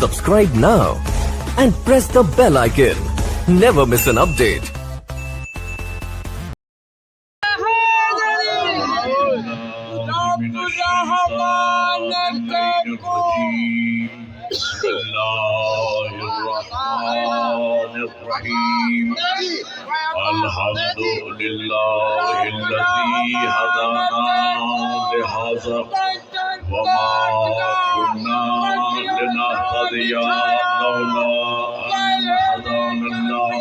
Subscribe now and press the bell icon. Never miss an update. Bismillahirrahmanirrahim. Alhamdulillah alladhi hadana lihadha wa ma kunna linahtadiya lawla an hadana Allah.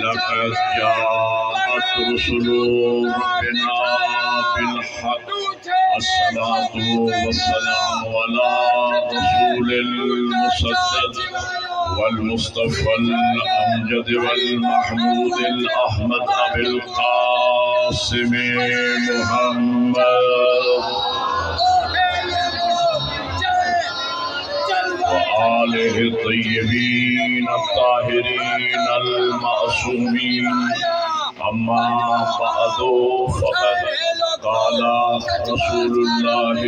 Laqad ja'at rusulu rabbina bil haqq. As-salatu was-salamu ala rasulil musaddad والمصطفى الأمجد والمحمود الأحمد أبي القاسم محمد وآله الطيبين الطاهرين المعصومين. أما بعد فقد قال رسول الله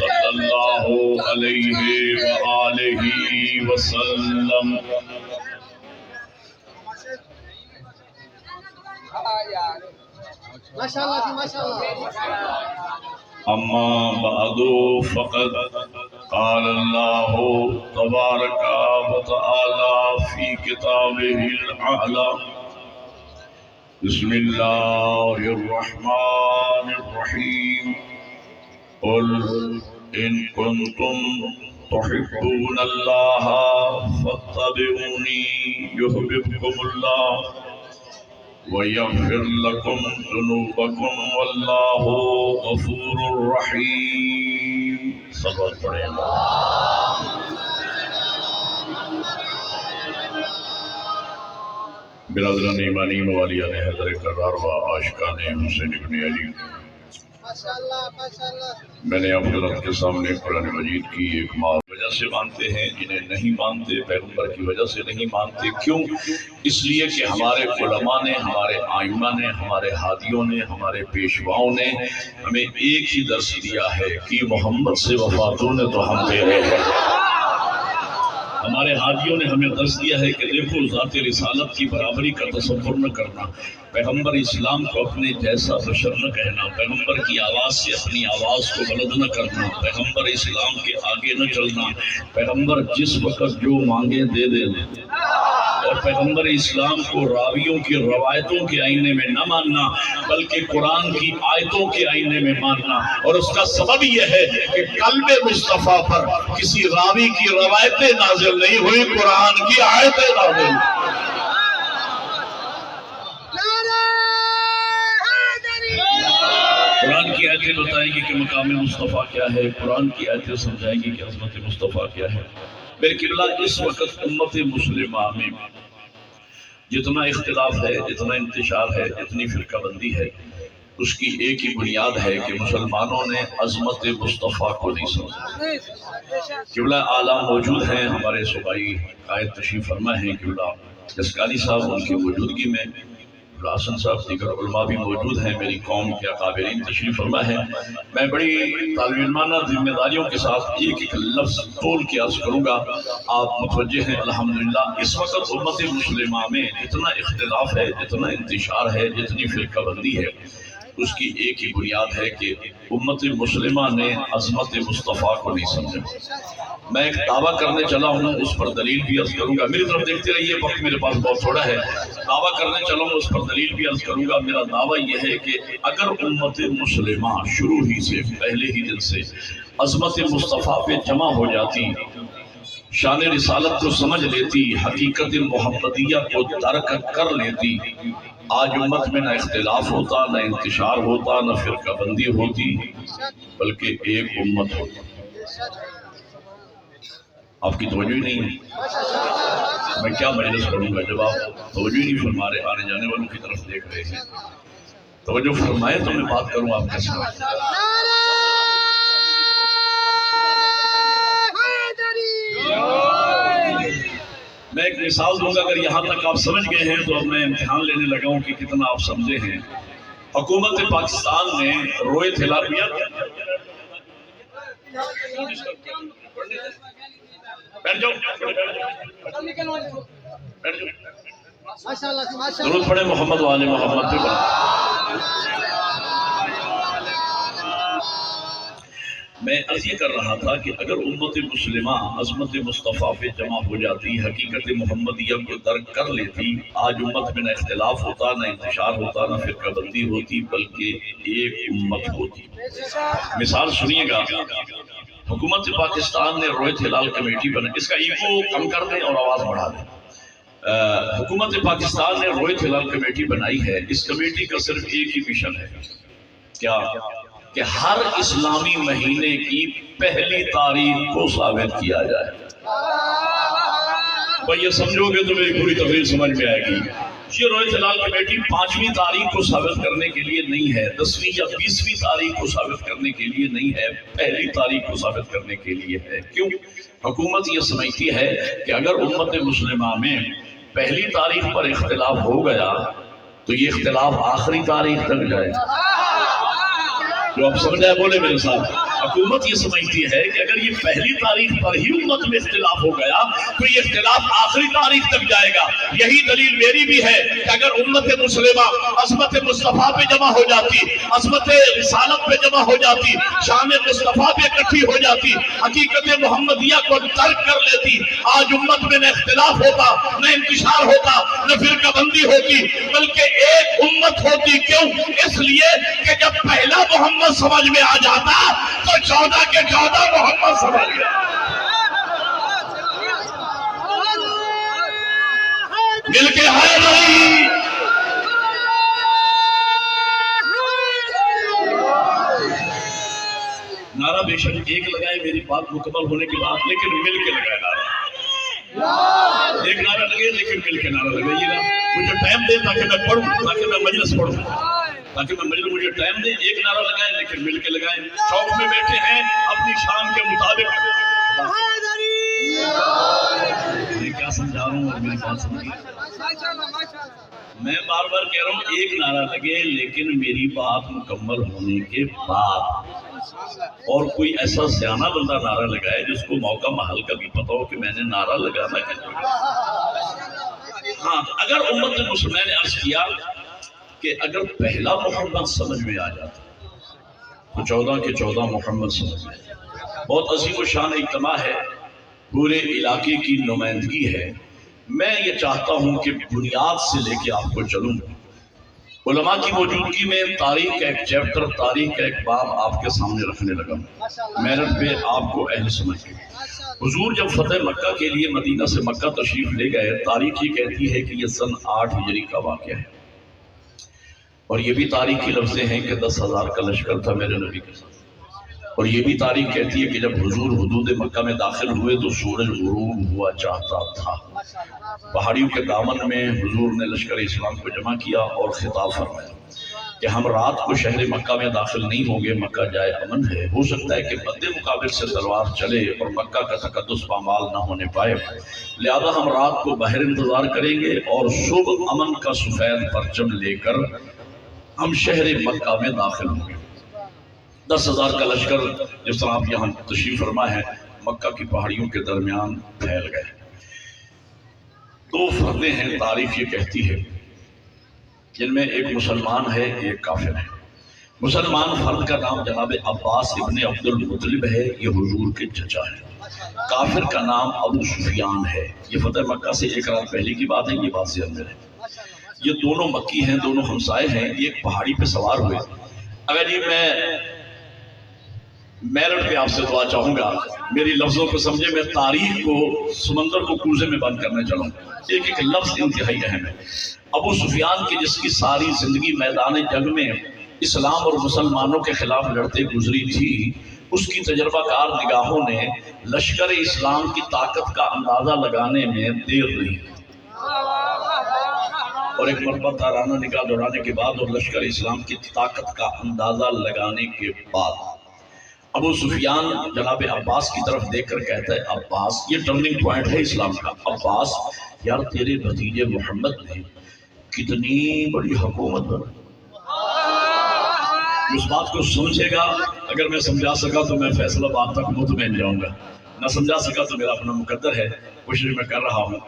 صلى الله عليه وآله وسلم أما بعد فقد قال الله تبارك وتعالى في كتابه الأعلى. بسم الله الرحمن الرحيم. قل إن كنتم تحبون الله فاتبعوني يحببكم الله ويغفر لكم ذنوبكم والله غفور رحيم. صلوات پڑھیں. برادران ایمانی موالیان حضر کرار و عاشقان حسین ابن علی، میں نے آپ حضرت کے سامنے قرآن مجید کی ایک وجہ سے مانتے ہیں، جنہیں نہیں مانتے پیغمبر کی وجہ سے نہیں مانتے. کیوں؟ اس لیے کہ ہمارے علماء نے، ہمارے آئمہ نے، ہمارے ہادیوں نے، ہمارے پیشواؤں نے ہمیں ایک ہی درس دیا ہے کہ محمد سے وفاتوں نے تو ہم تیرے ہیں. ہمارے ہادیوں نے ہمیں درس دیا ہے کہ دیکھو ذات رسالت کی برابری کا تصور نہ کرنا، پیغمبر اسلام کو اپنے جیسا بشر نہ کہنا، پیغمبر کی آواز سے اپنی آواز کو بلند نہ کرنا، پیغمبر اسلام کے آگے نہ چلنا، پیغمبر جس وقت جو مانگے دے دینا، اور پیغمبر اسلام کو راویوں کی روایتوں کے آئینے میں نہ ماننا بلکہ قرآن کی آیتوں کے آئینے میں ماننا. اور اس کا سبب یہ ہے کہ قلب مصطفیٰ پر کسی راوی کی روایتیں نازل نہیں ہوئی، قرآن کی آیتیں نازل ہوئی. قرآن کی آیتیں بتائیں گی کہ مقام مصطفیٰ کیا ہے، قرآن کی آیتیں سمجھائیں گی کہ عظمت مصطفیٰ کیا ہے. میرے قبلہ اس وقت امت مسلمہ میں جتنا اختلاف ہے، جتنا انتشار ہے، جتنی فرقہ بندی ہے، اس کی ایک ہی بنیاد ہے کہ مسلمانوں نے عظمت مصطفیٰ کو نہیں سمجھا. قبلہ اعلیٰ موجود ہیں، ہمارے صوبائی قائد تشریف فرما ہیں قبلہ جسکانی صاحب، ان کی موجودگی میں حسن صاحب دیگر علماء بھی موجود ہیں، میری قوم کے اکابرین تشریف فرما ہے. میں بڑی طالب علمانہ ذمہ داریوں کے ساتھ ایک ایک لفظ بول کے عرض کروں گا، آپ متوجہ ہیں. الحمدللہ اس وقت امت مسلمہ میں جتنا اختلاف ہے، جتنا انتشار ہے، جتنی فرقہ بندی ہے، اس کی ایک ہی بنیاد ہے کہ امت مسلمہ نے عظمت مصطفیٰ کو نہیں سمجھا. میں ایک دعویٰ کرنے چلا ہوں، اس پر دلیل بھی عرض کروں گا. میری طرف دیکھتے رہیے، وقت میرے پاس بہت تھوڑا ہے. دعویٰ کرنے چلا ہوں، اس پر دلیل بھی عرض کروں گا. میرا دعویٰ یہ ہے کہ اگر امت مسلمہ شروع ہی سے، پہلے ہی دن سے عظمت مصطفیٰ پہ جمع ہو جاتی، شان رسالت کو سمجھ لیتی، حقیقت محمدیہ کو درک کر لیتی، آج امت میں نہ اختلاف ہوتا، نہ انتشار ہوتا، نہ فرقہ بندی ہوتی، بلکہ ایک امت ہوتی. آپ کی توجہ ہی نہیں ہے. میں کیا مجلس پڑھوں گا جب آپ توجہ ہی نہیں فرما رہے، آنے جانے والوں کی طرف دیکھ رہے ہیں. توجہ فرمائے تو میں بات کروں آپ کے ساتھ. میں ایک مثال دوں گا، اگر یہاں تک آپ سمجھ گئے ہیں تو اب میں امتحان لینے لگا ہوں کہ کتنا آپ سمجھے ہیں. حکومت پاکستان نے روئے تھیلاپیا بیٹھ جاؤ بیٹھ جاؤ. درود پڑھے محمد والے محمد پہ پڑھیں. میں عرض یہ کر رہا تھا کہ اگر امت مسلمہ عظمت مصطفیٰ پہ جمع ہو جاتی، حقیقت محمدیہ کو درک کر لیتی، آج امت میں نہ اختلاف ہوتا، نہ انتشار ہوتا، نہ فرقہ بندی ہوتی، بلکہ ایک امت ہوتی. مثال سنیے گا. حکومت پاکستان نے رویت ہلال کمیٹی بنا، اس کا ایکو کم کر دیں اور آواز بڑھا دیں. حکومت پاکستان نے رویت ہلال کمیٹی بنائی ہے. اس کمیٹی کا صرف ایک ہی مشن ہے، کیا کہ ہر اسلامی مہینے کی پہلی تاریخ کو ثابت کیا جائے. بھئی یہ سمجھو گے تو میری پوری تقریر سمجھ میں آئے گی. یہ رویت ہلال کمیٹی 5ویں تاریخ کو ثابت کرنے کے لیے نہیں ہے، 10ویں یا 20ویں تاریخ کو ثابت کرنے کے لیے نہیں ہے، پہلی تاریخ کو ثابت کرنے کے لیے ہے. کیوں؟ حکومت یہ سمجھتی ہے کہ اگر امت مسلمہ میں پہلی تاریخ پر اختلاف ہو گیا تو یہ اختلاف آخری تاریخ تک جائے. جو آپ سمجھائے بولے میرے ساتھ. حکومت یہ سمجھتی ہے کہ اگر یہ پہلی تاریخ پر ہی امت میں اختلاف ہو گیا تو یہ اختلاف آخری تاریخ تک جائے گا. یہی دلیل میری بھی ہے کہ اگر امت مسلمہ عظمت مصطفیٰ پہ جمع ہو جاتی، عظمت رسالت پہ جمع ہو جاتی، شان مصطفیٰ پہ اکٹھی ہو جاتی، حقیقت محمدیہ کو ترک کر لیتی، آج امت میں نہ اختلاف ہوتا، نہ انتشار ہوتا، نہ فرقہ بندی ہوتی، بلکہ ایک امت ہوتی. کیوں؟ اس لیے کہ جب پہلا محمد سمجھ میں آ جاتا تو 14 کے 14 محمد سمجھ گیا. مل کے ہے نہیں. نعرہ بے شک ایک لگائے میری بات مکمل ہونے کے بعد، لیکن مل کے لگائے نعرہ. ایک نعرہ لگے لیکن مل کے نعرہ لگائیے گا. مجھے ٹائم دے تاکہ میں پڑھوں، تاکہ میں مجلس پڑھوں، تاکہ میں مجلس مجھے ٹائم دے. ایک نعرہ لگائیں لیکن مل کے لگائیں. چوک میں بیٹھے ہیں اپنی شان کے مطابق. میں کیا سمجھا رہا ہوں اور میری بات سمجھیے. میں بار بار کہہ رہا ہوں ایک نعرہ لگے لیکن میری بات مکمل ہونے کے بعد. اور کوئی ایسا سیانہ بندہ نعرہ لگائے جس کو موقع محل کا بھی پتا ہو کہ میں نے نعرہ لگانا ہے. ہاں اگر امت مسلمہ نے عرض کیا کہ اگر پہلا محمد سمجھ میں آ جاتا تو 14 کے 14 محمد سمجھ میں. بہت عظیم و شان اجتماع ہے، پورے علاقے کی نمائندگی ہے. میں یہ چاہتا ہوں کہ بنیاد سے لے کے آپ کو چلوں. علماء کی موجودگی میں تاریخ کا ایک چیپٹر، تاریخ کا ایک باب آپ کے سامنے رکھنے لگا میرٹ پہ آپ کو اہل سمجھ کے. حضور جب فتح مکہ کے لیے مدینہ سے مکہ تشریف لے گئے، تاریخ یہ کہتی ہے کہ یہ سن 8 ہجری کا واقعہ ہے. اور یہ بھی تاریخ کی لفظیں ہیں کہ 10,000 کا لشکر تھا میرے نبی کے ساتھ. اور یہ بھی تاریخ کہتی ہے کہ جب حضور حدود مکہ میں داخل ہوئے تو سورج غروب ہوا چاہتا تھا. پہاڑیوں کے دامن میں حضور نے لشکر اسلام کو جمع کیا اور خطاب فرمایا کہ ہم رات کو شہر مکہ میں داخل نہیں ہوں گے، مکہ جائے امن ہے. ہو سکتا ہے کہ مد مقابل سے تلوار چلے اور مکہ کا تقدس پامال نہ ہونے پائے، لہذا ہم رات کو باہر انتظار کریں گے اور صبح امن کا سفید پرچم لے کر ہم شہر مکہ میں داخل ہوں گے. 10,000 کا لشکر جس طرح آپ یہاں تشریف فرما ہے مکہ کی پہاڑیوں کے درمیان پھیل گئے. 2 فردیں ہیں تاریخ یہ کہتی ہے جن میں ایک مسلمان ہے ایک کافر ہے. مسلمان فرد کا نام جناب عباس ابن عبد المطلب ہے، یہ حضور کے چچا ہے. کافر کا نام ابو سفیان ہے. یہ فتح مکہ سے ایک رات پہلے کی بات ہے، یہ بات ذہن میں ہے. یہ دونوں مکی ہیں، دونوں ہمسائے ہیں. یہ ایک پہاڑی پہ سوار ہوئے. اگر یہ میں میرٹ پہ آپ سے دعا چاہوں گا، میری لفظوں کو سمجھے. میں تاریخ کو سمندر کو کوزے میں بند کرنے چلوں. ایک ایک لفظ انتہائی اہم ہے. ابو سفیان کی جس کی ساری زندگی میدان جنگ میں اسلام اور مسلمانوں کے خلاف لڑتے گزری تھی، اس کی تجربہ کار نگاہوں نے لشکر اسلام کی طاقت کا اندازہ لگانے میں دیر نہیں. اور ایک مرتبہ تارانہ نگاہ دوڑانے کے بعد اور لشکر اسلام کی طاقت کا اندازہ لگانے کے بعد ابو سفیان جناب عباس کی طرف دیکھ کر کہتا ہے، عباس، یہ ٹرننگ پوائنٹ ہے اسلام کا. عباس یار تیرے بھتیجے محمد نے کتنی بڑی حکومت بنائی. اس بات کو سمجھے گا. اگر میں سمجھا سکا تو میں فیصلہ باد تک مطمئن جاؤں گا. نہ سمجھا سکا تو میرا اپنا مقدر ہے، کوشش میں کر رہا ہوں.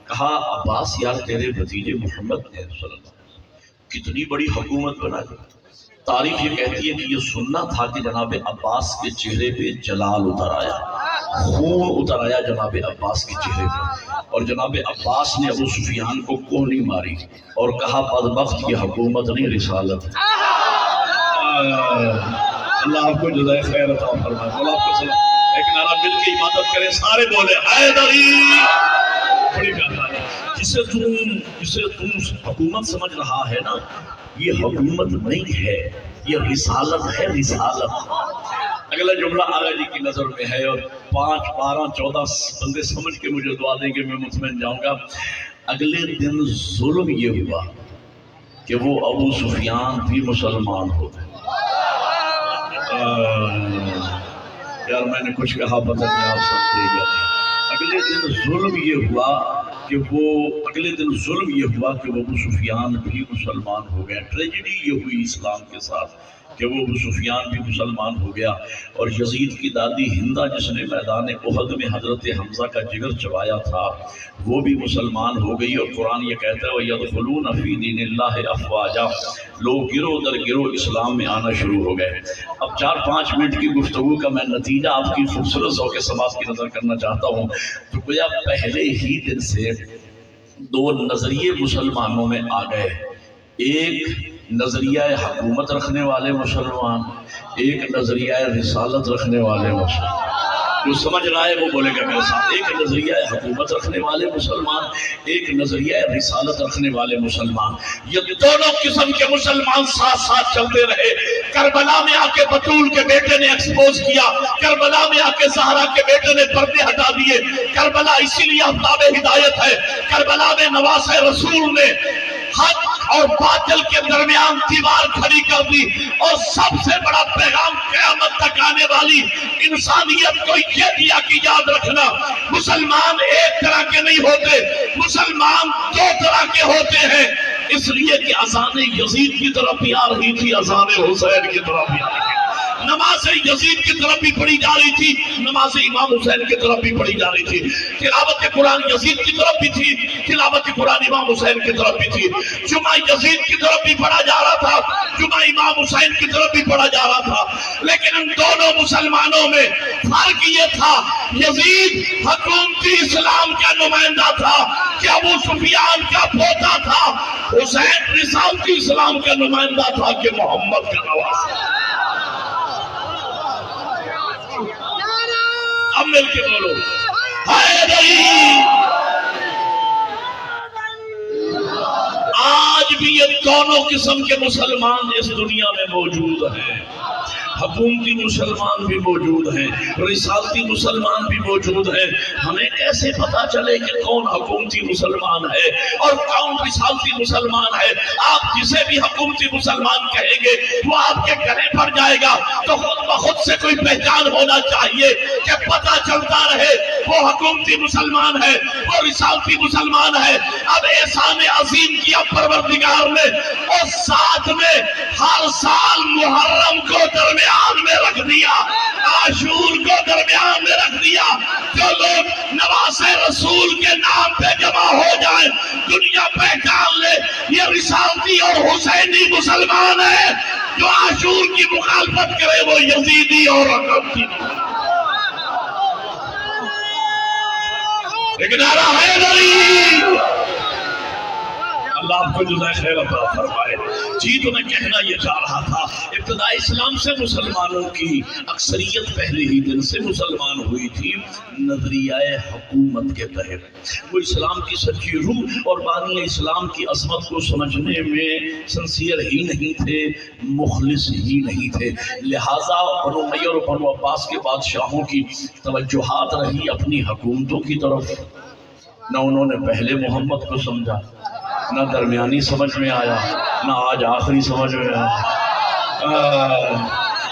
کہا عباس یار تیرے بھتیجے محمد نے صلی اللہ علیہ وسلم کتنی بڑی حکومت بنا دی. تاریخ یہ کہتی ہے کہ یہ سننا تھا کہ جناب عباس کے چہرے پہ جلال اتر آیا، خون اتر آیا جناب عباس کے چہرے پہ، اور جناب عباس نے ابو سفیان کو کوہنی ماری اور کہا بدبخت یہ حکومت نہیں رسالت ہے. اللہ آپ کو جزائے خیر عطا فرمائے. بولا آپ کو سلام. ایک نعرہ مل کے عبادت کریں، سارے بولے حیدری. بڑی پیار ہے. جسے تم حکومت سمجھ رہا ہے نا، یہ حکومت نہیں ہے، یہ رسالت ہے، رسالت. اگلا جملہ آغا جی کی نظر میں ہے، اور 5 12 14 بندے سمجھ کے مجھے دعا دیں گے، میں مطمئن جاؤں گا. اگلے دن ظلم یہ ہوا کہ وہ ابو سفیان بھی مسلمان ہو گئے. یار میں نے کچھ کہا پتہ نہیں آپ سمجھے گا نہیں. اگلے دن ظلم یہ ہوا کہ وہ ابو سفیان بھی مسلمان ہو گیا. ٹریجڈی یہ ہوئی اسلام کے ساتھ کہ وہ ابو سفیان بھی مسلمان ہو گیا، اور یزید کی دادی ہندہ جس نے میدان احد میں حضرت حمزہ کا جگر چبایا تھا وہ بھی مسلمان ہو گئی. اور قرآن یہ کہتا ہے وَيَدْخُلُونَ فِي دِينِ اللَّهِ أَفْوَاجًا، لوگ گروہ در گروہ اسلام میں آنا شروع ہو گئے. اب 4-5 منٹ کی گفتگو کا میں نتیجہ آپ کی خوبصورت ذوق سماعت کی نظر کرنا چاہتا ہوں. تو گویا پہلے ہی دن سے 2 نظریے مسلمانوں میں آ گئے. ایک نظریہ حکومت رکھنے والے مسلمان، ایک نظریہ رسالت رکھنے والے مسلمان. جو سمجھ رہا ہے وہ بولے گا میرے ساتھ. ایک نظریہ حکومت رکھنے والے مسلمان، ایک نظریہ رسالت رکھنے والے مسلمان. یہ دونوں قسم کے مسلمان ساتھ ساتھ چلتے رہے. کربلا میں آ کے بطول کے بیٹے نے ایکسپوز کیا، کربلا میں آ کے زہرا کے بیٹے نے پردے ہٹا دیے. کربلا اسی لیے آفتاب ہدایت ہے. کربلا میں نواسہ رسول نے حق اور باطل کے درمیان دیوار کھڑی کر دی، اور سب سے بڑا پیغام قیامت تک آنے والی انسانیت کو یہ دیا کہ یاد رکھنا مسلمان ایک طرح کے نہیں ہوتے، مسلمان 2 طرح کے ہوتے ہیں. اس لیے کہ اذان یزید کی طرف بھی آ رہی تھی، اذان حسین کی طرف بھی آ رہی تھی. نماز یزید کی طرف بھی پڑھی جا رہی تھی، نماز امام حسین کی طرف بھی پڑھی جا رہی تھی. تلاوت قرآن یزید کی طرف بھی تھی، تلاوت قرآن امام حسین کی طرف بھی تھی. جمعہ یزید کی طرف بھی پڑھا جا رہا تھا، جمعہ امام حسین کی طرف بھی پڑھا جا رہا تھا. لیکن ان دونوں مسلمانوں میں فرق یہ تھا، یزید حکومتی اسلام کا نمائندہ تھا کہ ابو سفیان کا پوتا تھا، حسین رسالتی اسلام کا نمائندہ تھا کہ محمد کا نواسا. اب مل کے بولو حیدری. آج بھی یہ دونوں قسم کے مسلمان اس دنیا میں موجود ہیں. حکومتی مسلمان بھی موجود ہیں، رسالتی مسلمان بھی موجود ہیں. ہمیں کیسے پتا چلے کہ کون حکومتی مسلمان ہے اور کون رسالتی مسلمان ہے؟ آپ جسے بھی حکومتی مسلمان کہیں گے وہ آپ کے گلے پڑ جائے گا. تو خود بخود سے کوئی پہچان ہونا چاہیے کہ پتا چلتا رہے وہ حکومتی مسلمان ہے، وہ رسالتی مسلمان ہے. اب احسان عظیم کیا پروردگار نے، اور ساتھ میں ہر سال محرم کو درمیان میں رکھ دیا، عاشور کو درمیان میں رکھ دیا. جو لوگ نواسہ رسول کے نام پہ جمع ہو جائیں دنیا پہچان لے یہ رسالتی اور حسینی مسلمان ہے. جو عاشور کی مخالفت کرے وہ یزیدی اور حکمتی. ایک نعرہ حیدری. اللہ آپ کو جزائے خیر عطا فرمائے. جی تو میں کہنا یہ چاہ رہا تھا، ابتدا اسلام سے مسلمانوں کی اکثریت پہلے ہی دن سے مسلمان ہوئی تھی نظریہ حکومت کے تحت. وہ اسلام کی سچی روح اور بانی اسلام کی عظمت کو سمجھنے میں سنسیئر ہی نہیں تھے، مخلص ہی نہیں تھے. لہٰذا بنو امیہ اور بنو عباس کے بادشاہوں کی توجہات رہی اپنی حکومتوں کی طرف. نہ انہوں نے پہلے محمد کو سمجھا، نہ درمیانی سمجھ میں آیا، نہ آج آخری سمجھ میں آیا.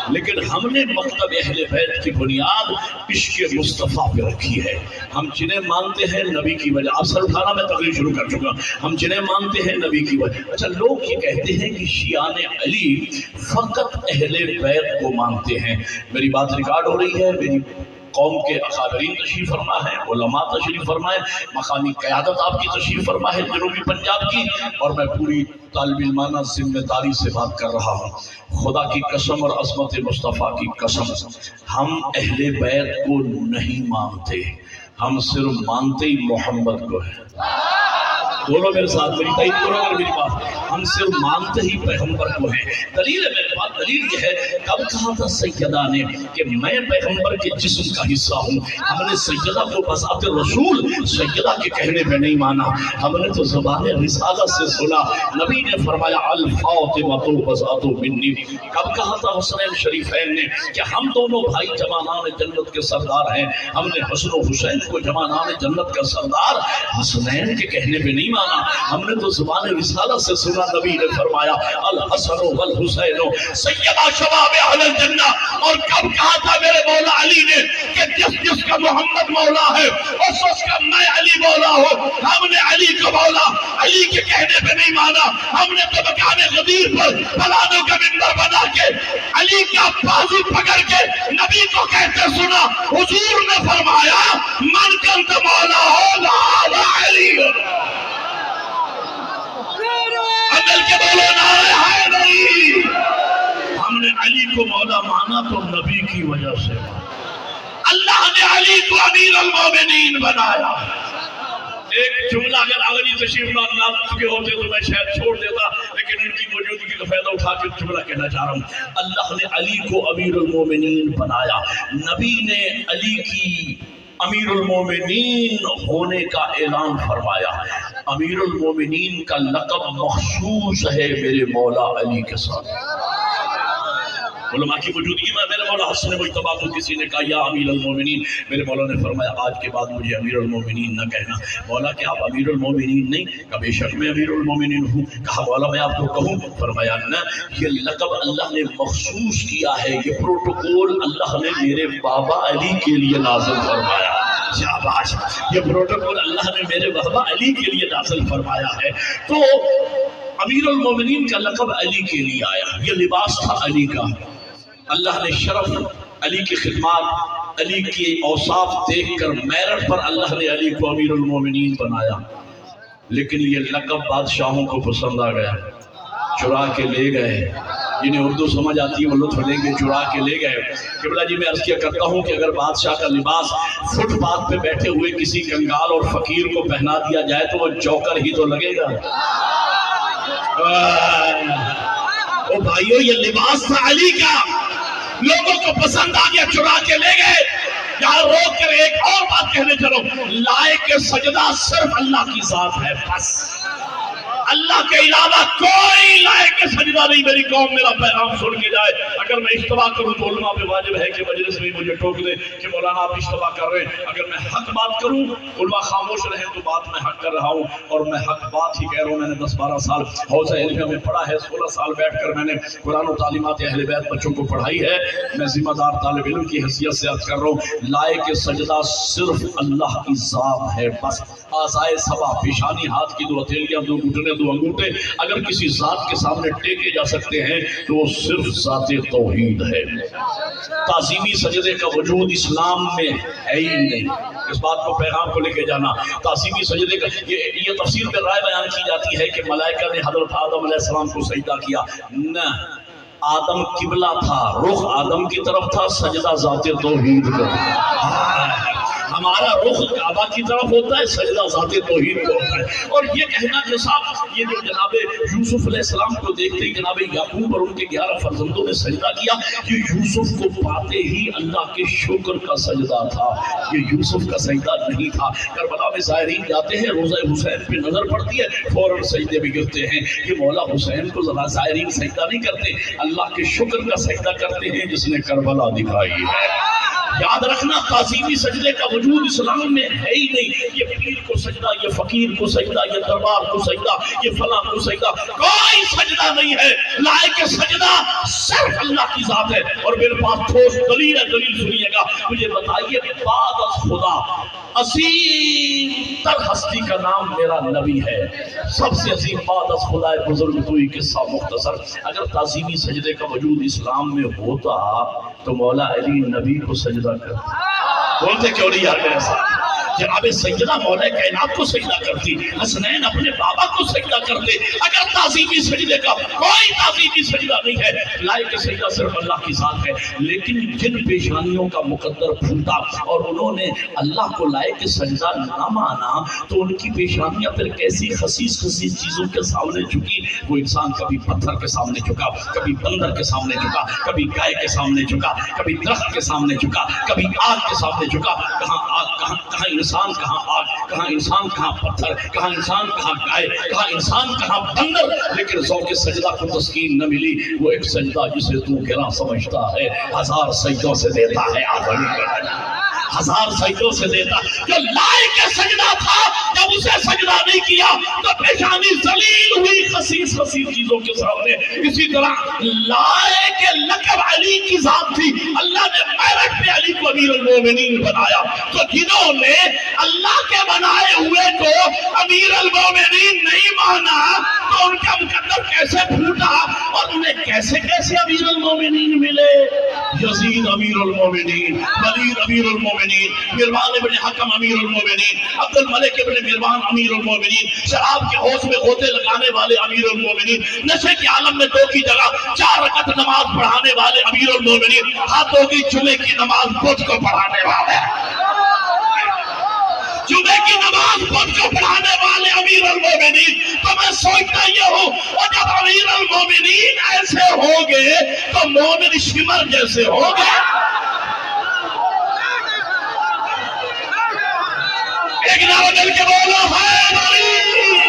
لیکن ہم نے مکتب اہل بیت کی بنیاد عشق مصطفیٰ پہ رکھی ہے. ہم جنہیں مانتے ہیں نبی کی وجہ، اب سر اٹھانا میں تقریر شروع کر چکا. ہم جنہیں مانتے ہیں نبی کی وجہ. اچھا لوگ یہ کہتے ہیں کہ شیعان علی فقط اہل بیت کو مانتے ہیں. میری بات ریکارڈ ہو رہی ہے؟ قوم کے اکابرین تشریف فرما ہے، علماء تشریف فرمائے، مقامی قیادت آپ کی تشریف فرما ہے جنوبی پنجاب کی، اور میں پوری طالب علمانہ ذمہ داری سے بات کر رہا ہوں۔ خدا کی قسم اور عظمت مصطفیٰ کی قسم، ہم اہل بیت کو نہیں مانتے، ہم صرف مانتے ہی محمد کو ہے۔ بولو میرے ساتھ، میری تائید کرو اگر میری بات، ہم صرف مانتے ہی پیغمبر کو ہیں۔ دلیل ہے میرے پاس، دلیل یہ ہے، کب کہا تھا سیدہ نے کہ میں پیغمبر کے جسم کا حصہ ہوں؟ ہم نے سیدہ کو بذات رسول سیدہ کے کہنے پہ نہیں مانا، ہم نے تو زبان رسالت سے سنا۔ نبی نے فرمایا الفاطمۃ بذات منی۔ کب کہا تھا حسنین شریفین نے کہ ہم دونوں بھائی جوانان جنت کے سردار ہیں؟ ہم نے حسن و حسین کو جوانان جنت کا سردار حسنین کے کہنے پہ نہیں مانا، ہم نے تو زبان رسالت سے سنا۔ نبی نے فرمایا الحسن والحسین سیدہ شباب اہل الجنہ۔ اور کب کہا تھا میرے مولا علی نے کہ جس کا محمد مولا ہے اس کا میں علی مولا ہوں؟ ہم نے علی کو مولا علی کے کہنے پہ نہیں مانا، ہم نے تو مکان غدیر پر فلانوں کا منبر بنا کے علی کا بازو پکڑ کے نبی کو کہتے سنا۔ حضور نے فرمایا من کنت مولا ہو لا علی، عمل کے بولو نعرہ حیدری۔ ہم نے علی کو مولا مانا تو نبی کی وجہ سے، اللہ نے علی کو امیر المومنین بنایا۔ ایک جملہ اگر اگلی تشریف لا چکے ہوتے تو میں شاید چھوڑ دیتا، لیکن ان کی موجودگی کا فائدہ اٹھا کے جملہ کہنا چاہ رہا ہوں۔ اللہ نے علی کو امیر المومنین بنایا، نبی نے علی کی امیر المومنین ہونے کا اعلان فرمایا۔ امیر المومنین کا لقب مخصوص ہے میرے مولا علی کے ساتھ۔ علماء کی موجودگی میں میرے مولا حسن مجتبیٰ کو کسی نے کہا یا امیر المومنین، میرے مولا نے فرمایا آج کے بعد مجھے امیر المومنین نہ کہنا۔ مولا کہ آپ امیر المومنین نہیں؟ کہا بے شک میں امیر المومنین ہوں۔ کہا مولا میں آپ کو کہوں؟ فرمایا نہ، یہ لقب اللہ نے مخصوص کیا ہے، یہ پروٹوکول اللہ نے میرے بابا علی کے لیے نازل فرمایا۔ شاباش، یہ پروٹوکول اللہ نے میرے بابا علی کے لیے نازل فرمایا ہے۔ تو امیر المومنین کا لقب علی کے لیے آیا، یہ لباس تھا علی کا۔ اللہ نے شرف، علی کی خدمات، علی کی اوصاف دیکھ کر میرٹ پر اللہ نے علی کو امیر المومنین بنایا۔ لیکن یہ لقب بادشاہوں کو پسند آ گیا، چرا کے لے گئے۔ جنہیں اردو سمجھ آتی ہے وہ لطف لیں گے، چرا کے لے گئے۔ قبلہ جی میں عرض کیا کرتا ہوں کہ اگر بادشاہ کا لباس فٹ پاتھ پہ بیٹھے ہوئے کسی کنگال اور فقیر کو پہنا دیا جائے تو وہ جوکر ہی تو لگے گا۔ او بھائیو، یہ لباس تھا علی کا، لوگوں کو پسند آ گیا، چرا کے لے گئے۔ یہاں روک کر ایک اور بات کہنے چلو، لائق سجدہ صرف اللہ کی ذات ہے، بس اللہ کے علاوہ کوئی لائق سجدہ نہیں۔ میری قوم میرا پیغام سن کے جائے، اگر میں اشتباہ کروں تو علماء پہ واجب ہے کہ مجلس میں مجھے ٹوک دے کہ مولانا آپ اشتباہ کر رہے ہیں۔ اگر میں حق بات کروں، علماء خاموش رہیں تو بات میں حق کر رہا ہوں، اور میں حق بات ہی کہہ رہا ہوں۔ میں نے 10-12 سال حوزہ علمیہ میں پڑھا ہے، 16 سال بیٹھ کر میں نے قرآن و تعلیمات اہل بیت بچوں کو پڑھائی ہے۔ میں ذمہ دار طالب علم کی حیثیت سے عرض کر رہا ہوں، لائق سجدہ صرف اللہ کی ذات ہے، بس۔ آزائے سبا، پیشانی، ہاتھ کی 2 ہتھیلیاں، 2 گھٹنے، 2 انگوٹھے اگر کسی ذات کے سامنے ٹیکے جا سکتے ہیں تو وہ صرف ذات توحید ہے۔ تعظیمی سجدے کا وجود اسلام میں ہے ہی نہیں، اس بات کو پیغام کو لے کے جانا۔ تعظیمی سجدے کا یہ تفسیر میں رائے بیان کی جاتی ہے کہ ملائکہ نے حضرت آدم علیہ السلام کو سجدہ کیا، نہ، آدم قبلہ تھا، رخ آدم کی طرف تھا، سجدہ ذات توحید کا تھا۔ ہمارا رخ کعبہ کی طرف ہوتا ہے، سجدہ ذات توحید کو ہوتا ہے۔ اور یہ کہنا کہ صاحب یہ جو جناب یوسف علیہ السلام کو دیکھتے ہی جناب یعقوب اور ان کے 11 فرزندوں نے سجدہ کیا، یہ یوسف کو پاتے ہی اللہ کے شکر کا سجدہ تھا، یہ یوسف کا سجدہ نہیں تھا۔ کربلا میں زائرین جاتے ہیں، روضہ حسین پہ نظر پڑتی ہے، فوراً سجدے بھی گرتے ہیں۔ یہ مولا حسین کو ذرا زائرین سجدہ نہیں کرتے، اللہ کے شکر کا سجدہ کرتے ہیں جس نے کربلا دکھائی ہے۔ یاد رکھنا، تعظیمی سجدے کا وجود اسلام میں ہے ہی نہیں۔ یہ پیر کو سجدہ، یہ فقیر کو سجدہ، یہ دربار کو سجدہ، یہ فلاں کو سجدہ، کوئی سجدہ نہیں ہے۔ لائق سجدہ صرف اللہ کی ذات ہے۔ اور میرے پاس ٹھوس دلیل ہے، دلیل سنیے گا۔ مجھے بتائیے، بعد از خدا عظیم تر ہستی کا نام میرا نبی ہے، سب سے عظیم بعد از خدا بزرگ توئی قصہ مختصر۔ اگر تعظیمی سجدے کا وجود اسلام میں ہوتا تو مولا علی نبی کو سجدہ کرتا۔ بولتے کیوں نہیں یار میرے ساتھ؟ جناب سیدہ مولا کائنات کو سجدہ کرتی، حسنین اپنے بابا کو سجدہ کرتے. اگر تعظیمی سجدے کا کوئی تعظیمی سجدہ نہیں ہے، لائق سجدہ صرف اللہ کی ذات ہے. لیکن جن پیشانیوں کا مقدر پھوٹا اور انہوں نے اللہ کو لائق سجدہ نہ مانا، تو ان کی پیشانیاں پھر کیسی خسیس خسیس چیزوں کے سامنے جھکی. وہ انسان کبھی پتھر کے سامنے جھکا، کبھی بندر کے سامنے جھکا، کبھی گائے کے سامنے جھکا، کبھی درخت کے سامنے جھکا، کبھی آگ کے سامنے جھکا. کہاں آگ، کہاں انسان، کہاں آگ، کہاں انسان کہاں پتھر، کہاں انسان کہاں گائے، کہاں انسان کہاں بندر. لیکن ذوق سجدہ کو تسکین نہ ملی. وہ ایک سجدہ جسے تو گراں سمجھتا ہے، ہزار سجدوں سے دیتا ہے آدمی کا، ہزار سجدوں سے دیتا. جو لائق سجدہ تھا، جب اسے سجدہ نہیں کیا تو پیشانی ذلیل ہوئی خسیس خسیس چیزوں کے سامنے. اسی طرح لائق لقب علی کی ذات تھی. اللہ نے میرٹ پہ علی کو امیر المومنین بنایا. تو جنہوں نے اللہ کے بنائے ہوئے کو امیر المومنین نہیں مانا، تو ان کا مقدر کیسے پھوٹا اور انہیں کیسے کیسے امیر المومنین ملے. یزید امیر المومنین، ولید امیر المومنین، مروان ابن حکم امیر المومنین، عبد الملک ابن مروان امیر المومنین، شراب کے ہوش میں غوطے لگانے والے امیر المومنین، نشے کے عالم میں 2 کی جگہ 4 رکعت نماز پڑھانے والے امیر المومنین، ہاتھوں کی جمعے کی نماز خود کو پڑھانے والے، جمعے کی نماز خود کو پڑھانے والے امیر المومنین. تو میں سوچتا یہ ہوں، اور جب امیر المومنین ایسے ہوں گے تو مومن شمر جیسے ہوں گے. ایک نعرہ مل کے بولو حیدری.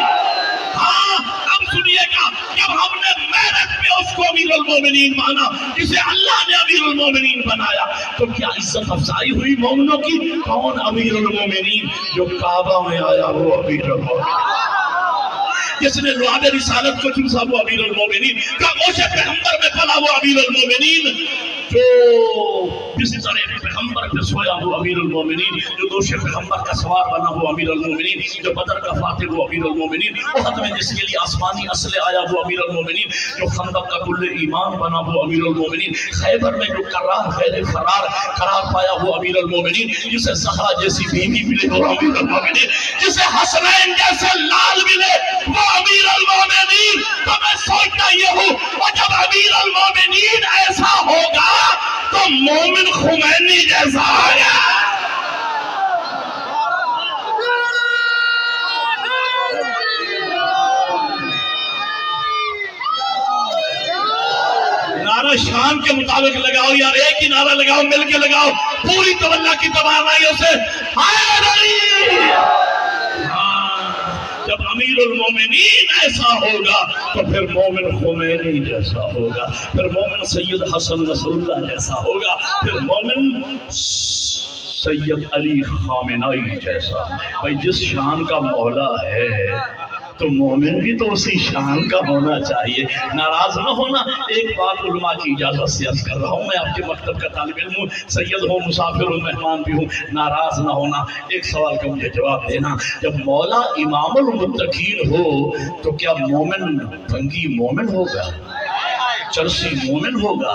ہاں اب سنیے گا، جب ہم نے میرٹ پہ اس کو امیر المومنین مانا جسے اللہ نے امیر المومنین بنایا، تو کیا عزت افزائی ہوئی مومنوں کی. کون امیر المومنین؟ جو کعبہ میں آیا وہ امیر المومنین، جس نے لعاب رسالت کو چوسا وہ امیر المومنین، خاموش پیغمبر میں پلا وہ امیر المومنین، جو جس طرح پیغمبر پہ سویا وہ امیر المومنین، جو دوش پیغمبر کا سوار بنا وہ امیر المومنین، جو بدر کا فاتح وہ امیر المومنین، احد میں جس کے لیے آسمانی اسلحہ آیا وہ امیر المومنین، جو خندق کا کل ایمان بنا وہ امیر المومنین، خیبر میں جو قرار غیر فرار قرار پایا وہ امیر المومنین، جسے زہرا جیسی بیوی ملے وہ امیر المومنین، جسے حسنین جیسے لال ملے وہ امیر المومنین. تو میں سوچتا یہ ہوں، اور جب امیر المومنین ایسا ہوگا تو مومن خمینی جیسا آیا. نعرہ شان کے مطابق لگاؤ یار، ایک ہی نعرہ لگاؤ، مل کے لگاؤ پوری توجہ کی توانائیوں سے. حیدری. جب امیر المومنین ایسا ہوگا تو پھر مومن خمینی جیسا ہوگا، پھر مومن سید حسن نصر اللہ جیسا ہوگا، پھر مومن سید علی خامنائی جیسا. بھائی جس شان کا مولا ہے تو مومن بھی تو اسی شان کا ہونا چاہیے. ناراض نہ ہونا. ایک بات علماء کی اجازت سے عرض کر رہا ہوں، میں آپ کے مکتب کا طالب علم ہوں، سید ہوں، مسافر ہوں، مہمان بھی ہوں. ناراض نہ ہونا. ایک سوال کا مجھے جواب دینا، جب مولا امام المتقین ہو تو کیا مومن بھنگی مومن ہوگا، چرسی مومن ہوگا،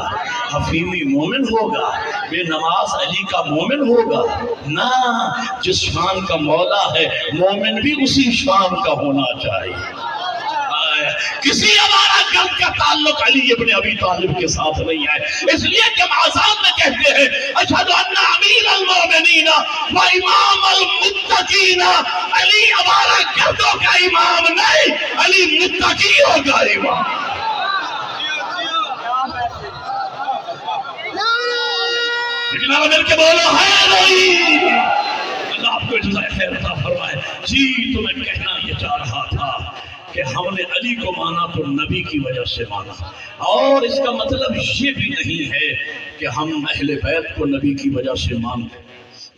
حفیمی مومن ہوگا، بے نماز علی کا مومن ہوگا؟ نہ. جس شان کا مولا ہے مومن بھی اسی شان کا ہونا چاہیے. کسی ہمارا گرد کا تعلق علی ابن ابی طالب کے ساتھ نہیں ہے. اس لیے جب آزان میں کہتے ہیں اشہد ان امیر المومنین و امام المتقین، علی ہمارا گردوں کا امام نہیں، علی متقیوں کا امام. لیکن آپ مل کے بولو حیدری. اللہ آپ کو جزائے خیر عطا فرمائے. جی تو میں کہنا یہ چاہ رہا تھا کہ ہم نے علی کو مانا تو نبی کی وجہ سے مانا، اور اس کا مطلب یہ بھی نہیں ہے کہ ہم اہل بیت کو نبی کی وجہ سے مانتے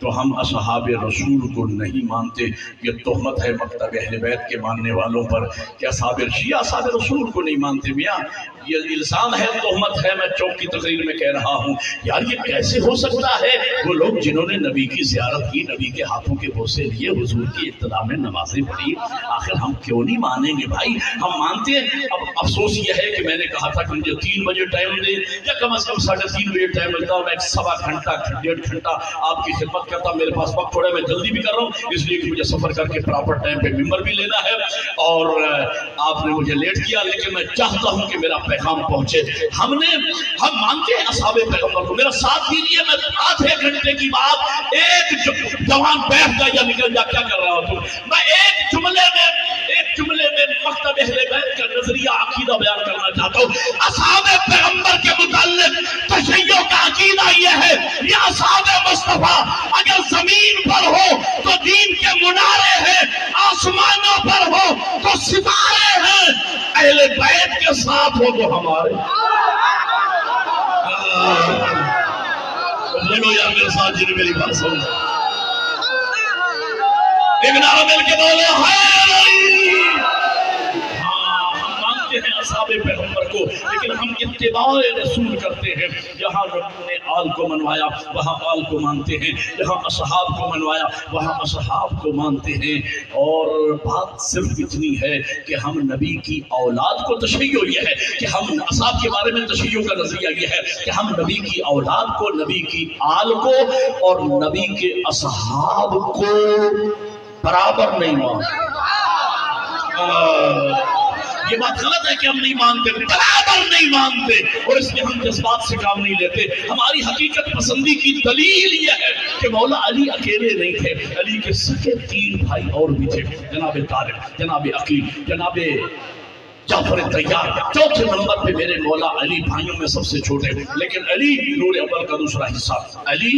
تو ہم اصحاب رسول کو نہیں مانتے. یہ تہمت ہے مکتب اہل بیت کے ماننے والوں پر کہ اصحاب شیعہ اصحاب رسول کو نہیں مانتے. میاں یہ الزام ہے، تہمت ہے، میں چوک کی تقریر میں کہہ رہا ہوں یار یہ کیسے ہو سکتا ہے؟ وہ لوگ جنہوں نے نبی کی زیارت کی، نبی کے ہاتھوں کے بوسے لیے، حضور کی ابتدا میں نمازیں پڑھی، آخر ہم کیوں نہیں مانیں گے بھائی؟ ہم مانتے ہیں۔ اب افسوس یہ ہے کہ میں نے کہا تھا کہ مجھے 3 بجے ٹائم دے یا کم از کم 3:30 بجے ٹائم ملتا، میں 1.25 گھنٹہ 1.5 گھنٹہ آپ کی خدمت کرتا، میرے پاس وقت تھوڑا ہے، میں جلدی بھی کر رہا ہوں اس لیے کہ مجھے سفر کر کے پراپر ٹائم پہ ممبر بھی لینا ہے، اور آپ نے مجھے لیٹ کیا، لیکن میں چاہتا ہوں کہ میرا پیغام پہنچے۔ ہم مانتے ہیں اصحاب پیغمبر کو۔ میرا ساتھ دیجیے، میں آدھے گھنٹے کی بات ایک جوان بیٹھ جا یا نکل جا، کیا کر رہا ہوں میں ایک جملے میں مکتب اہل بیت کا نظریہ عقیدہ بیان کرنا چاہتا ہوں۔ اصحاب پیغمبر کے متعلق تشیع کا عقیدہ یہ ہے، یہ اصحاب مصطفیٰ اگر زمین پر ہو تو دین کے منارے ہیں، آسمانوں پر ہو تو ستارے ہیں، اہل بیت کے ساتھ ہو تو ہمارے۔ بولو یار میرے ساتھ جنہیں میری بات سن، ایک نعرہ مل کے بولو اصحاب پیغمبر کو، لیکن ہم اتباع رسول کرتے ہیں۔ جہاں رب نے آل کو منوایا وہاں آل کو مانتے ہیں، جہاں اصحاب کو منوایا وہاں اصحاب کو مانتے ہیں۔ اور بات صرف اتنی ہے کہ ہم نبی کی اولاد کو، تشیع یہ ہے کہ ہم اصحاب کے بارے میں تشیع کا نظریہ یہ ہے کہ ہم نبی کی اولاد کو، نبی کی آل کو اور نبی کے اصحاب کو برابر نہیں مانتے۔ یہ بات غلط ہے کہ ہم نہیں مانتے، برابر نہیں مانتے، اور اس لیے ہم جذبات سے کام نہیں لیتے۔ ہماری حقیقت پسندی کی دلیل یہ ہے کہ مولا علی اکیلے نہیں تھے، علی کے سکے 3 بھائی اور بھی تھے، جناب طارق، جناب عقیل، جناب جعفر طیار۔ چوتھے نمبر پہ میرے مولا علی بھائیوں میں سب سے چھوٹے، لیکن علی نور اول کا دوسرا حصہ، علی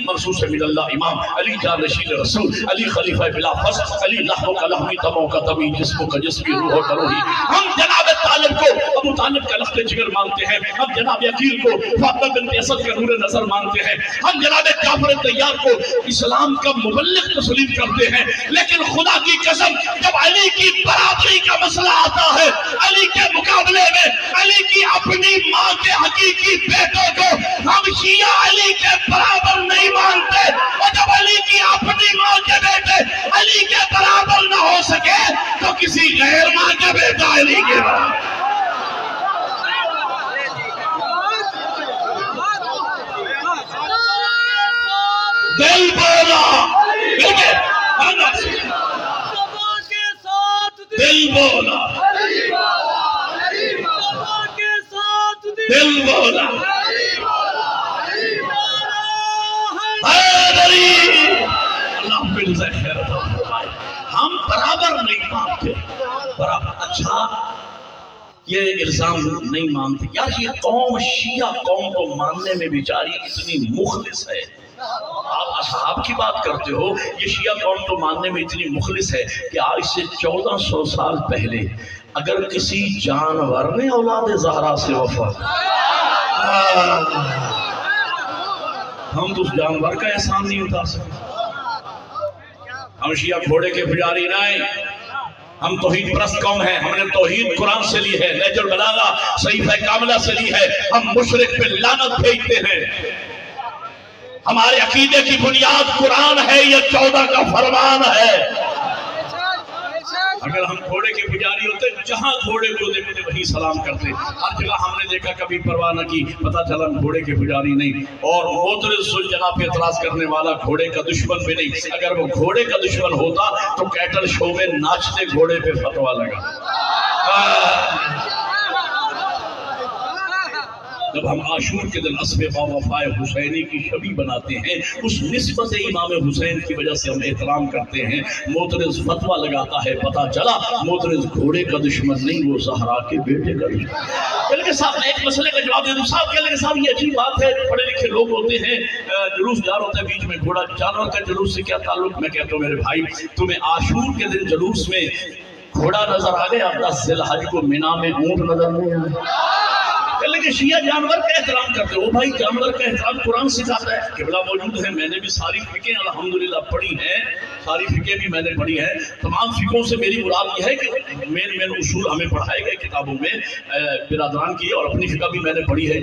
منصوص من اللہ امام، علی جانشین رسول، علی خلیفہ بلا فصل، علی لحم کا لحمی، دموں کا دمی، جسموں کا جسمی، روح کا روحی۔ ہم جناب طالب کو ابو طالب کا لخت جگر مانتے ہیں، ہم جناب عقیل کو فاطمہ بنت اسد کا نور نظر مانتے ہیں، ہم جناب جعفر طیار کو اسلام کا مبلغ تسلیم کرتے ہیں، لیکن خدا کی قسم جب علی کی برابری کا مسئلہ آتا ہے، علی کے مقابلے میں علی کی اپنی ماں کے حقیقی بیٹوں کو ہم شیعہ علی کے برابر نہیں مانتے، اور جب علی کی اپنی ماں کے بیٹے علی کے برابر نہ ہو سکے تو کسی غیر ماں کا بیٹا علی کے برابر۔ دل بولا، دل بولا، دل بولا، اللہ پھر سے خیر فرمائے۔ ہم برابر نہیں مانتے، برابر۔ اچھا یہ الزام نہیں مانتے یار، یہ قوم شیعہ قوم کو ماننے میں بیچاری اتنی مخلص ہے۔ آپ اصحاب کی بات کرتے ہو، یہ شیعہ قوم تو ماننے میں اتنی مخلص ہے کہ آج سے 1400 سال پہلے اگر کسی جانور نے اولاد زہرا سے وفا، ہم تو اس جانور کا احسان نہیں اتار سکتے۔ ہم شیعہ گھوڑے کے پجاری نہیں، ہم توحید پرست قوم ہیں، ہم نے توحید قرآن سے لی ہے، نہج البلاغہ صحیفہ کاملہ سے لی ہے، ہم مشرک پہ لعنت بھیجتے ہیں۔ ہمارے عقیدے کی بنیاد قرآن ہے، یہ 14 کا فرمان ہے۔ اگر ہم گھوڑے کے پجاری ہوتے، جہاں گھوڑے کو دیکھتے وہیں سلام کرتے، ہر جگہ ہم نے دیکھا کبھی پرواہ نہ کی، پتہ چلا ہم گھوڑے کے پجاری نہیں۔ اور معترض سلجنا پہ اعتراض کرنے والا گھوڑے کا دشمن بھی نہیں، اگر وہ گھوڑے کا دشمن ہوتا تو کیٹل شو میں ناچتے گھوڑے پہ فتوا لگا۔ جب ہم عاشور کے دن اسب وفائے حسینی کی شبی بناتے ہیں، اس نسبت امام حسین کی وجہ سے ہم احترام کرتے ہیں۔ معترض فتویٰ لگاتا ہے، پتہ چلا معترض گھوڑے کا دشمن نہیں، وہ زہرا کے بیٹے کا دشمن۔ کہنے کے صاحب ایک مسئلے کا جواب دے دوں صاحب، کہنے کے صاحب یہ عجیب بات ہے، پڑھے لکھے لوگ ہوتے ہیں، جلوس دار ہوتا ہے، بیچ میں گھوڑا، جانور کا جلوس سے کیا تعلق؟ میں کہتا ہوں میرے بھائی، تمہیں عاشور کے دن جلوس میں گھوڑا نظر آ گیا، 10 ذی الحج کو مینا میں اونٹ نظر نہیں آیا؟ کہ شیعہ جانور کا احترام کرتے ہو، بھائی جانور کا احترام قرآن سکھاتا ہے۔ قبلہ موجود ہے، میں نے بھی ساری فقہیں الحمدللہ پڑھی ہیں، ساری فقہیں بھی میں نے پڑھی ہیں۔ تمام فقہوں سے میری مراد یہ ہے کہ مین اصول ہمیں پڑھائے گئے کتابوں میں برادران کی، اور اپنی فقہ بھی میں نے پڑھی ہے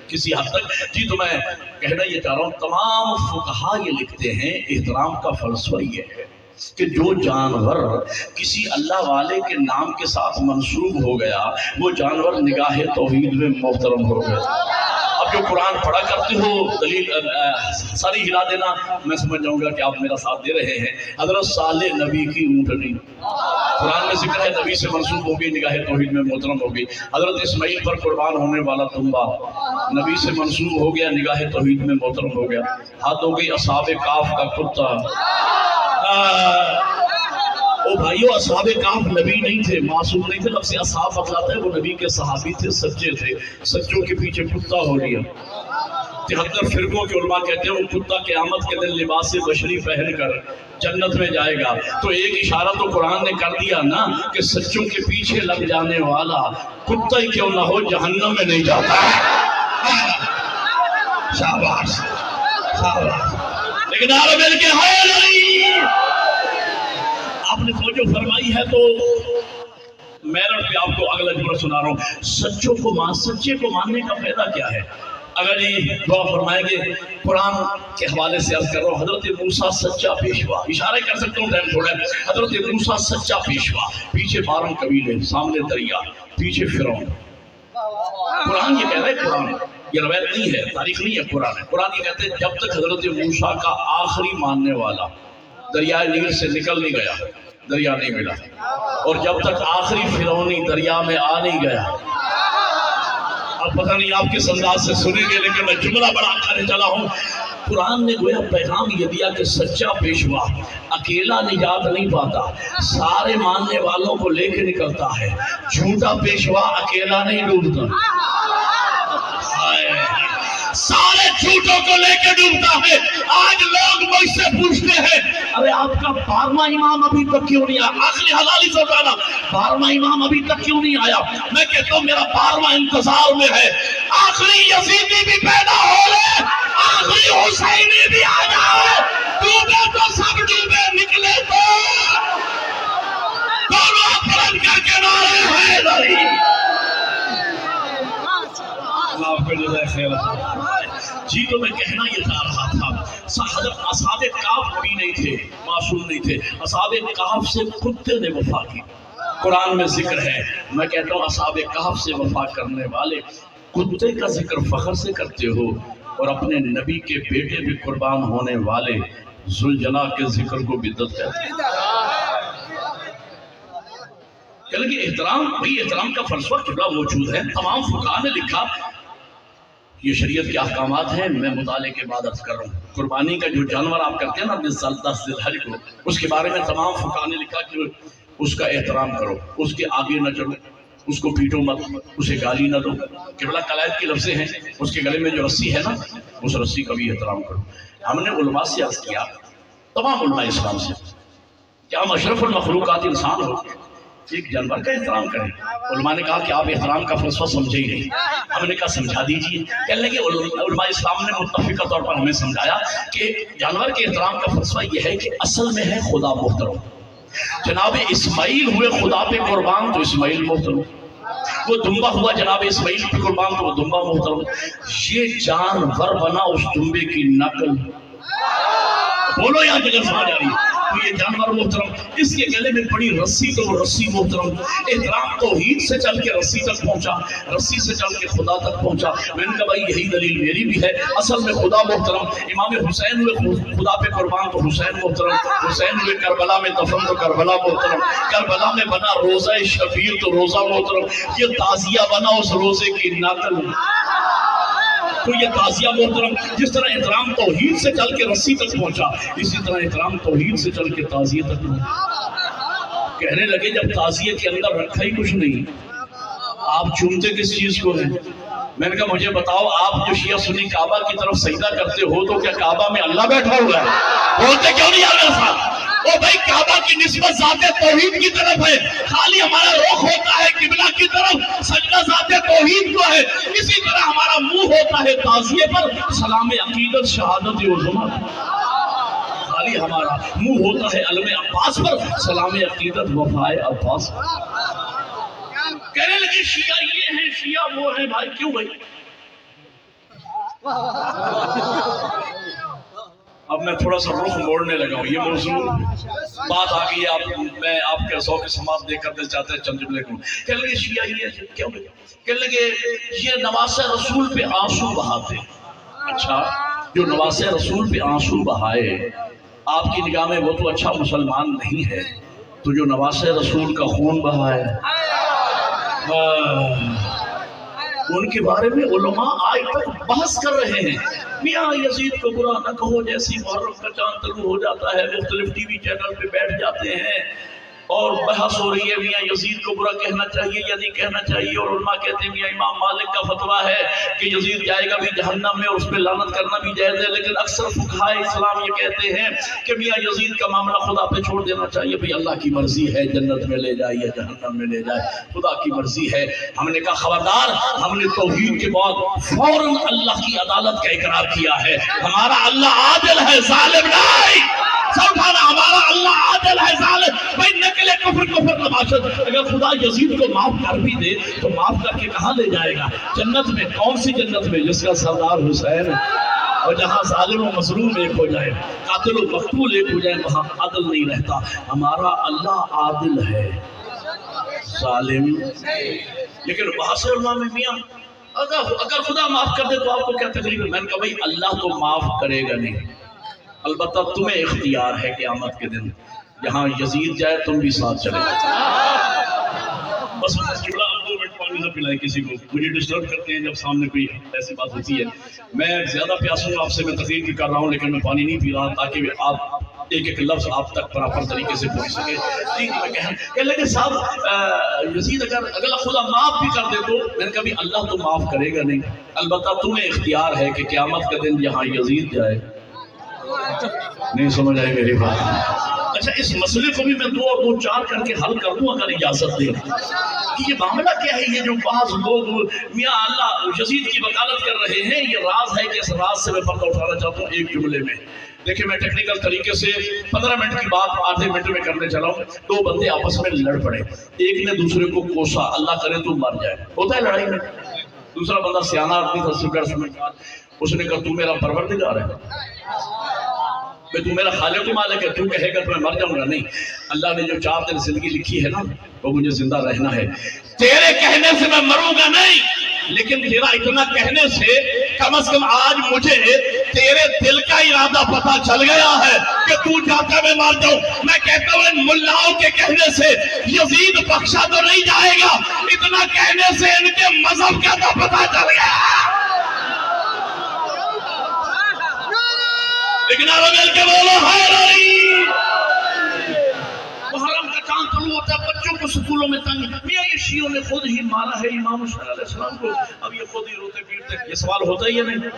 کسی حد تک۔ جی تو میں کہنا یہ چاہ رہا ہوں، تمام فقہا یہ لکھتے ہیں احترام کا فلسفہ یہ ہے کہ جو جانور کسی اللہ والے کے نام کے ساتھ منسوب ہو گیا وہ جانور نگاہ توحید میں محترم ہو گیا۔ اب جو قرآن پڑھا کرتے ہو دلیل ساری ہلا دینا، میں سمجھ جاؤں گا کہ آپ میرا ساتھ دے رہے ہیں۔ حضرت صالح نبی کی اونٹنی قرآن میں ذکر ہے، نبی سے منسوب ہو گئی، نگاہ توحید میں محترم ہو گئی۔ حضرت اسماعیل پر قربان ہونے والا تنبا نبی سے منسوب ہو گیا، نگاہ توحید میں محترم ہو گیا۔ حد ہو گئی اصحاب کاف کا کتا۔ او بھائیو، اصحاب کاف نبی نہیں تھے، معصوم نہیں تھے، لفظ اصحاب بتلاتا ہے وہ نبی کے صحابی تھے، سچے تھے، سچوں کے پیچھے کتا ہو لیا۔ 73 فرقوں کے علماء کہتے ہیں وہ کتا قیامت کے دن لباس بشری پہن کر جنت میں جائے گا۔ تو ایک اشارہ تو قرآن نے کر دیا نا کہ سچوں کے پیچھے لگ جانے والا کتا ہی کیوں نہ ہو جہنم میں نہیں جاتا۔ شاباش شاباش، لیکن آپ مل کے ہے نہیں۔ آپ نے توجہ فرمائی ہے تو میرا بھی آپ کو اگلا جملہ سنا رہا ہوں۔ سچوں کو سچے کو ماننے کا فائدہ کیا ہے؟ اگر یہ دعا فرمائیں گے، قرآن کے حوالے سے عرض کر رہا ہوں، حضرت موسیٰ سچا پیشوا، اشارہ کر سکتا ہوں ٹائم تھوڑا ہے۔ حضرت موسیٰ سچا پیشوا، پیچھے 12 قبیلے، سامنے دریا، پیچھے فرعون۔ قرآن یہ کہہ رہا ہے، قرآن یہ روایت نہیں ہے، تاریخ نہیں ہے، قرآن ہے۔ قرآن یہ کہتے ہیں جب تک حضرت موسیٰ کا آخری ماننے والا دریائے نیل سے نکل نہیں گیا، دریا نہیں ملا، اور جب تک آخری فرعونی دریا میں آ نہیں گیا۔ اب پتہ نہیں آپ کس انداز سے سنیں گے، لیکن میں جملہ بڑا کرنے چلا ہوں۔ قرآن نے گویا پیغام یہ دیا کہ سچا پیشوا اکیلا نجات نہیں پاتا، سارے ماننے والوں کو لے کے نکلتا ہے۔ جھوٹا پیشوا اکیلا نہیں ڈوبتا، سارے جھوٹوں کو لے کے ڈوبتا ہے۔ آج لوگ مجھ سے پوچھتے ہیں، ارے آپ کا 12واں امام ابھی تک کیوں نہیں آیا؟ آخری حلالی سے کہنا 12واں امام ابھی تک کیوں نہیں آیا؟ میں کہتا ہوں میرا 12واں انتظار میں ہے۔ آخری یزیدی بھی پیدا ہو لے، آخری حسینی بھی آ جائے، ڈوبے تو سب ڈوبے، نکلے تو دونوں بلند کر کے نعرے حیدری۔ اللہ آپ کو جزائے خیر۔ جی تو میں کہنا یہ چاہ رہا تھا، حضرت اصحاب کہف بھی نہیں تھے، معصوم نہیں تھے۔ اصحاب کہف سے کتے نے وفا کی، قرآن میں ذکر ہے۔ میں کہتا ہوں اصحاب کہف سے وفا کرنے والے کتے کا ذکر فخر سے کرتے ہو، اور اپنے نبی کے بیٹے بھی قربان ہونے والے ذوالجناح کے ذکر کو بدعت کہتے ہیں۔ کہ احترام، بھئی احترام کا فلسفہ قبلہ موجود ہے، تمام فقہا نے لکھا، یہ شریعت کے احکامات ہیں۔ میں مطالعے کے بعد عرض کر رہا ہوں، قربانی کا جو جانور آپ کرتے ہیں نا اپنے 10 ذی الحج کو، اس کے بارے میں تمام فقہا نے لکھا کہ اس کا احترام کرو، اس کے آگے نہ چلو، اس کو پیٹو مت، اسے گالی نہ دو۔ قبلہ قلائد کی لفظیں ہیں، اس کے گلے میں جو رسی ہے نا اس رسی کا بھی احترام کرو۔ ہم نے علماء سے عرض کیا، تمام علماء اسلام سے، کہ ہم اشرف المخلوقات انسان ہو، ایک جانور کا احترام کریں۔ علماء نے کہا کہ آپ احترام کا فلسفہ سمجھے ہی نہیں۔ ہم نے کہا سمجھا دیجیے۔ کہنے لگے علماء اسلام نے متفقہ طور پر ہمیں سمجھایا کہ جانور کے احترام کا فلسفہ یہ ہے کہ اصل میں ہے خدا محترم۔ جناب اسماعیل ہوئے خدا پہ قربان تو اسماعیل محترم، وہ دمبا ہوا جناب اسماعیل پہ قربان تو وہ دمبا محترم۔ یہ جانور بنا اس دمبے کی نقل، بولو یہاں جگہ سمجھ آ رہی ہے، تو یہ جانور محترم، اس کے گلے میں پڑی رسی تو وہ رسی محترم۔ احترام توحید سے چل کے رسی تک پہنچا، رسی سے چل کے خدا تک پہنچا۔ میں نے کہا بھائی یہی دلیل میری بھی ہے، اصل میں خدا محترم۔ امام حسین ہوئے خدا پہ قربان تو حسین محترم، حسین ہوئے کربلا میں دفن تو کربلا محترم، کربلا میں بنا روزہ شبیر تو روزہ محترم، یہ تعزیہ بنا اس روزے کی نقل تو یہ تعزیہ محترم۔ جس طرح احترام توحید سے چل کے رسی تک پہنچا، اسی طرح احترام توحید سے چل کے تعزیہ تک پہنچا۔ کہنے لگے جب تعزیہ کے اندر رکھا ہی کچھ نہیں، آپ چومتے کس چیز کو ہیں؟ میں نے کہا مجھے بتاؤ، آپ جو شیعہ سنی کعبہ کی طرف سجدہ کرتے ہو تو کیا کعبہ میں اللہ بیٹھا ہوا ہے؟ بولتے کیوں نہیں آ میرے ساتھ؟ او بھائی کعبہ کی نسبت ذات توحید کی طرف ہے، خالی ہمارا رخ ہوتا ہے قبلہ کی طرف، سجدہ ذات توحید کو ہے، اسی طرح ہمارا منہ ہوتا ہے تعزیے پر سلام عقیدت شہادت عظما، خالی ہمارا منہ ہوتا ہے علم عباس پر سلام عقیدت وفائے عباس۔ کہنے لگے شیعہ یہ ہیں شیعہ وہ ہیں، بھائی کیوں بھائی؟ اب میں تھوڑا سا رخ موڑنے لگا ہوں، یہ موضوع بات آ گئی ہے، میں آپ کے ذوق سماعت دے کرنا چاہتے ہیں چند جملے کو۔ کہنے لگے شیعہ یہ کیوں بھائی؟ کہنے لگے یہ نواز رسول پہ آنسو بہاتے۔ اچھا، جو نواز رسول پہ آنسو بہائے آپ کی نگاہ میں وہ تو اچھا مسلمان نہیں ہے، تو جو نواز رسول کا خون بہائے ان کے بارے میں علماء آج تک بحث کر رہے ہیں۔ میاں یزید کو برا نہ کہو، جیسی محرم کا چاند طلوع ہو جاتا ہے مختلف ٹی وی چینل پہ بیٹھ جاتے ہیں اور بحث ہو رہی ہے میاں یزید کو برا کہنا چاہیے یا نہیں کہنا چاہیے، اور علماء کہتے ہیں میاں امام مالک کا فتویٰ ہے کہ یزید جائے گا بھی جہنم میں اور اس پہ لعنت کرنا بھی جائز ہے، لیکن اکثر فقہائے اسلام یہ کہتے ہیں کہ میاں یزید کا معاملہ خدا پہ چھوڑ دینا چاہیے، بھئی اللہ کی مرضی ہے جنت میں لے جائے یا جہنم میں لے جائے، خدا کی مرضی ہے۔ ہم نے کہا خبردار، ہم نے توحید کے بعد فوراً اللہ کی عدالت کا اقرار کیا ہے، ہمارا اللہ عادل ہے ظالم نہیں، سمجھانا ہمارا اللہ عادل ہے ظالم بھائی نقل کفر کفر نباشت۔ اگر خدا یزید کو معاف کر بھی دے تو معاف کر کے کہاں لے جائے گا؟ جنت میں۔ کون سی جنت میں؟ جس کا سردار حسین ہے، اور جہاں ظالم و مظلوم ایک ہو جائے، قاتل و مقتول ایک ہو جائے، وہاں عدل نہیں رہتا۔ ہمارا اللہ عادل ہے ظالم، لیکن بہت سے علماء میں میاں اگر خدا معاف کر دے تو آپ کو کیا تکلیف ہے؟ میں نے کہا بھائی اللہ تو معاف کرے گا نہیں، البتہ تمہیں اختیار ہے قیامت کے دن جہاں یزید جائے تم بھی ساتھ چلے۔ بس قبلہ اب 2 منٹ پانی نہ پلائے کسی کو، مجھے ڈسٹرب کرتے ہیں جب سامنے کوئی ایسی بات ہوتی ہے۔ میں زیادہ پیاسوں آپ سے میں تقریر بھی کر رہا ہوں لیکن میں پانی نہیں پی رہا تاکہ آپ ایک ایک لفظ آپ تک پراپر طریقے سے پہنچ سکے۔ جی میں کہنے لگے صاحب یزید اگر خدا معاف بھی کر دے تو میں نے کہا بھی اللہ تو معاف کرے گا نہیں، البتہ تمہیں اختیار ہے کہ قیامت کا دن جہاں یزید جائے۔ نہیں سمجھ آئی میری بات؟ اچھا اس مسئلے کو بھی میں 2 اور 2 4 کر کے حل کر دوں اگر اجازت دیں کہ یہ معاملہ کیا ہے۔ یہ جو بعض لوگ میاں اللہ یزید کی وکالت کر رہے ہیں، یہ راز ہے کہ اس راز سے میں پردہ اٹھانا چاہتا ہوں ایک جملے میں۔ دیکھیں میں ٹیکنیکل طریقے سے 15 منٹ کی بات آدھے منٹ میں کرنے چلا ہوں۔ 2 بندے آپس میں لڑ پڑے، ایک نے دوسرے کو کوسا، اللہ کرے تو مر جائے، ہوتا ہے لڑائی میں۔ دوسرا بندہ سیانہ آدمی تھا، سمجھدار، اس نے کہا تو میرا پروردگار ہے، تو میرا خالق و مالک ہے، تو کہے گا تو میں مر جاؤں گا؟ نہیں، اللہ نے جو 4 دن زندگی لکھی ہے نا وہ مجھے زندہ رہنا ہے، تیرے کہنے سے میں مروں گا نہیں، لیکن تیرا اتنا کہنے سے کم از کم آج مجھے تیرے دل کا ارادہ پتہ چل گیا ہے کہ تو چاہتا میں مر جاؤں۔ میں کہتا ہوں ان ملاؤں کے کہنے سے یزید بخشا تو نہیں جائے گا، اتنا کہنے سے ان کے مذہب کا تو پتہ چل گیا۔ لیکن آپ مل کے بولو ہائے محرم کا چاند طلوع ہوتا ہے، بچوں کو سکولوں میں تنگ، میاں یہ شیعوں نے خود ہی مارا ہے امام حسین علیہ السلام کو، اب یہ خود ہی روتے پیٹتے، یہ سوال ہوتا ہی ہے نہیں؟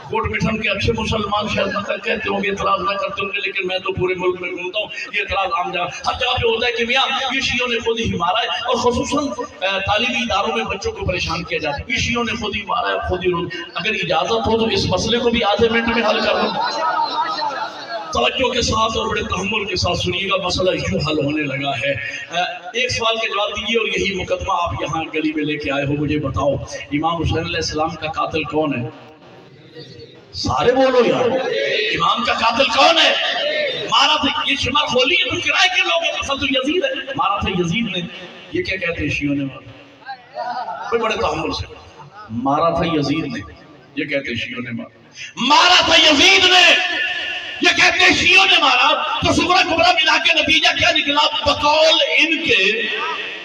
کوٹ مٹھن کے اچھے مسلمان شاید نہ کہتے ہوں گے، اعتراض نہ کرتے ہوں گے، لیکن میں تو پورے ملک میں گھومتا ہوں، یہ اعتراض عام جگہ ہر جگہ پہ ہوتا ہے کہ میاں یہ شیعوں نے خود ہی مارا ہے، اور خصوصاً تعلیمی اداروں میں بچوں کو پریشان کیا جاتا ہے، یہ شیعوں نے خود ہی مارا ہے، خود ہی روتے۔ اگر اجازت ہو تو اس مسئلے کو بھی آدھے منٹ میں حل کر دوں۔ توجہ کے ساتھ اور بڑے تحمل کے ساتھ سنیے گا، مسئلہ یوں حل ہونے لگا ہے۔ ایک سوال کے جواب دیجیے اور یہی مقدمہ آپ یہاں گلی میں لے کے آئے ہو، مجھے بتاؤ امام حسین علیہ السلام کا قاتل کون ہے؟ سارے بولو یار، امام کا قاتل کون ہے؟ مارا تھا، یہ شمار کھولی ہے تو کرائے کے لوگ ہیں، اصل تو یزید ہے، مارا تھا یزید نے۔ یہ کیا کہتے ہیں شیعوں نے مارا؟ کوئی بڑے تحمل سے، مارا تھا یزید نے، یہ کہتے ہیں شیعوں نے مارا تھا یزید نے، یہ کہتے ہیں شیعوں نے مارا، تو صغرا کبرا ملا کے نتیجہ کیا نکلا؟ بقول ان کے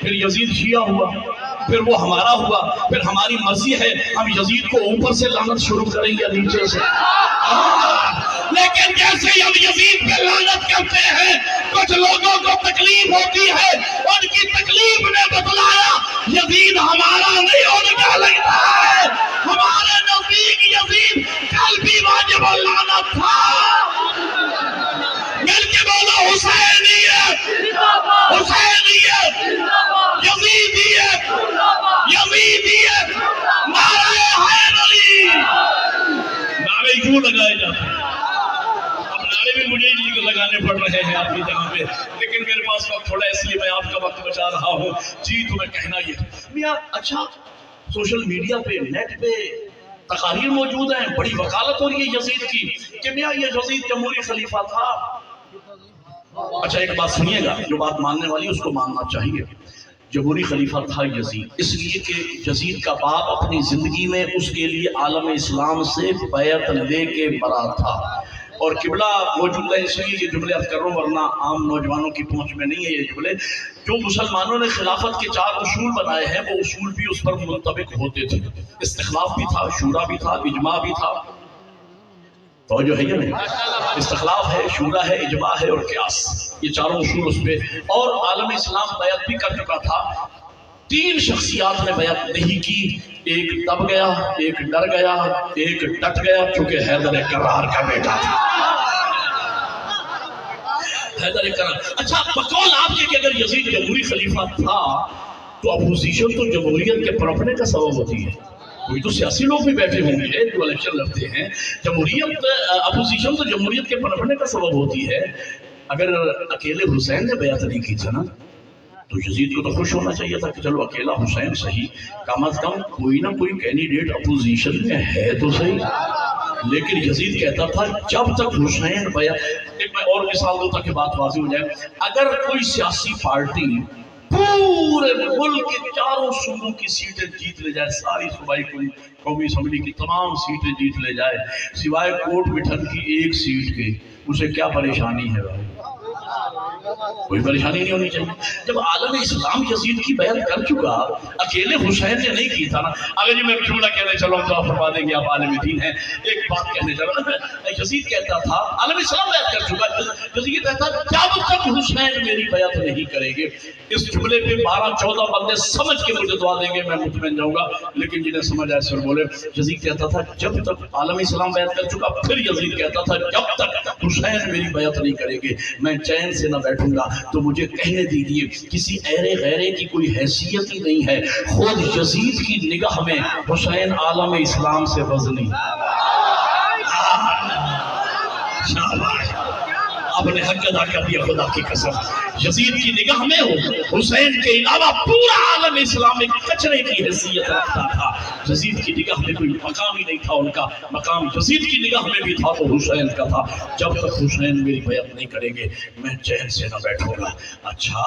پھر یزید شیعہ ہوا، پھر وہ ہمارا ہوا، پھر ہماری مرضی ہے ہم یزید کو اوپر سے لعنت شروع کریں یا نیچے سے۔ لیکن جیسے ہم یزید پہ لعنت کرتے ہیں کچھ لوگوں کو تکلیف ہوتی ہے، ان کی تکلیف نے بتلایا یزید ہمارا نہیں ان کا لگتا ہے، ہمارے نزدیک یزید کل بھی واجب اللعنت تھا۔ مل کے بولو رہے ہیں اپنی جگہ پہ، لیکن میرے پاس وقت تھوڑا ہے، اس لیے میں آپ کا وقت بچا رہا ہوں. جی تمہیں کہنا یہ میاں، اچھا سوشل میڈیا پہ نیٹ پہ تقاریر موجود ہیں، بڑی وکالت ہو رہی ہے یزید کی کہ میاں یہ یزید جمہوری خلیفہ تھا. اچھا ایک بات سنیے گا، جو بات ماننے والی اس کو ماننا چاہیے. جمہوری خلیفہ تھا یزید، اس لیے کہ یزید کا باپ اپنی زندگی میں اس کے لیے عالم اسلام سے بیعت لے کے مرا تھا. اور قبلہ موجود ہے، اس لیے یہ جملے عرض کر رہا ہوں، ورنہ عام نوجوانوں کی پہنچ میں نہیں ہے یہ جملے. جو مسلمانوں نے خلافت کے 4 اصول بنائے ہیں، وہ اصول بھی اس پر منطبق ہوتے تھے. استخلاف بھی تھا، شورا بھی تھا، اجماع بھی تھا. تو جو ہے یہ نہیں، استخلاف ہے، شورا ہے، اجماع ہے اور قیاس، یہ چاروں اصول اس پہ. اور عالم اسلام بیعت بھی کر چکا تھا. 3 شخصیات نے بیعت نہیں کی، ایک دب گیا، ایک ڈر گیا، ایک ڈٹ گیا، چونکہ حیدر کرار کا بیٹا تھا. حیدر کرار. اچھا بقول آپ کے کہ اگر یزید جمہوری خلیفہ تھا تو اپوزیشن تو جمہوریت کے پرپنے کا سبب ہوتی ہے. کوئی تو سیاسی لوگ بھی بیٹھے ہوں گے جو الیکشن لڑتے ہیں. جمہوریت اپوزیشن تو جمہوریت کے پنپنے کا سبب ہوتی ہے. اگر اکیلے حسین نے بیعت نہیں کی تھی نا تو یزید کو تو خوش ہونا چاہیے تھا کہ چلو اکیلا حسین صحیح، کم از کم کوئی نہ کوئی کینڈیڈیٹ اپوزیشن میں ہے تو صحیح. لیکن یزید کہتا تھا جب تک حسین بیعت. ایک میں اور مثال دوں تاکہ بات واضح ہو جائے. اگر کوئی سیاسی پارٹی پورے ملک کے 4 صوبوں کی سیٹیں جیت لے جائے، ساری صوبائی قومی اسمبلی کی تمام سیٹیں جیت لے جائے سوائے کوٹ مٹھن کی 1 سیٹ کے، اسے کیا پریشانی ہے بھائی؟ کوئی پریشانی نہیں ہونی چاہیے. جب عالم اسلام یزید کی بیعت کر چکا، اکیلے حسین نے نہیں کی تھا نا. اگر جی میں جملہ کہنے چلوں تو آپ فرما دیں گے آپ عالم دین ہیں. ایک بات کہنے چلوں، یزید کہتا تھا عالم اسلام بیعت کر چکا، یزید کہتا جب تک حسین میری بیعت نہیں کریں گے. اس جملے پہ 12-14 بندے سمجھ کے مجھے دعا دیں گے، میں مطمئن جاؤں گا. لیکن جنہیں سمجھ آئے سر بولے. یزید کہتا تھا جب تک عالم اسلام بیعت کر چکا. پھر یزید کہتا تھا جب تک حسین میری بیعت نہیں کریں گے میں چین سے نہ بیٹھوں گا. تو مجھے کہنے دیجیے کسی ایرے غیرے کی کوئی حیثیت ہی نہیں ہے. خود یزید کی نگاہ میں حسین عالم اسلام سے وزنی. آپ نے حق ادا کر دیا خدا کی قسم. یزید کی نگاہ میں حسین کے علاوہ پورا عالم اسلام ایک کچرے کی حیثیت رکھتا تھا. یزید کی نگاہ میں کوئی مقام ہی نہیں تھا. ان کا مقام یزید کی نگاہ میں بھی تھا تو حسین کا تھا. جب تک حسین میری بیعت نہیں کریں گے میں چین سے نہ بیٹھوں گا. اچھا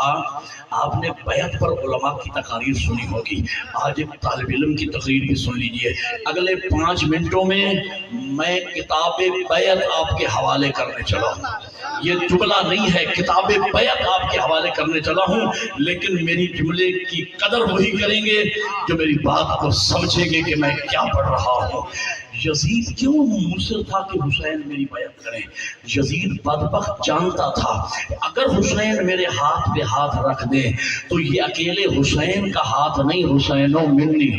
آپ نے بیعت پر علماء کی تقاریر سنی ہوگی. آج ایک طالب علم کی تقریر بھی سن لیجئے. اگلے 5 منٹوں میں میں کتاب بیعت آپ کے حوالے کرنے چلا ہوں. یہ جملہ نہیں ہے، کتاب بیعت آپ کے حوالے کرنے چلا ہوں. لیکن میری جملے کی قدر وہی کریں گے جو میری بات کو سمجھیں گے کہ میں کیا پڑھ رہا ہوں. یزید کیوں مصر تھا کہ حسین میری بیعت کریں؟ یزید بدبخت جانتا تھا اگر حسین میرے ہاتھ پہ ہاتھ رکھ دیں تو یہ اکیلے حسین کا ہاتھ نہیں، حسین و منی.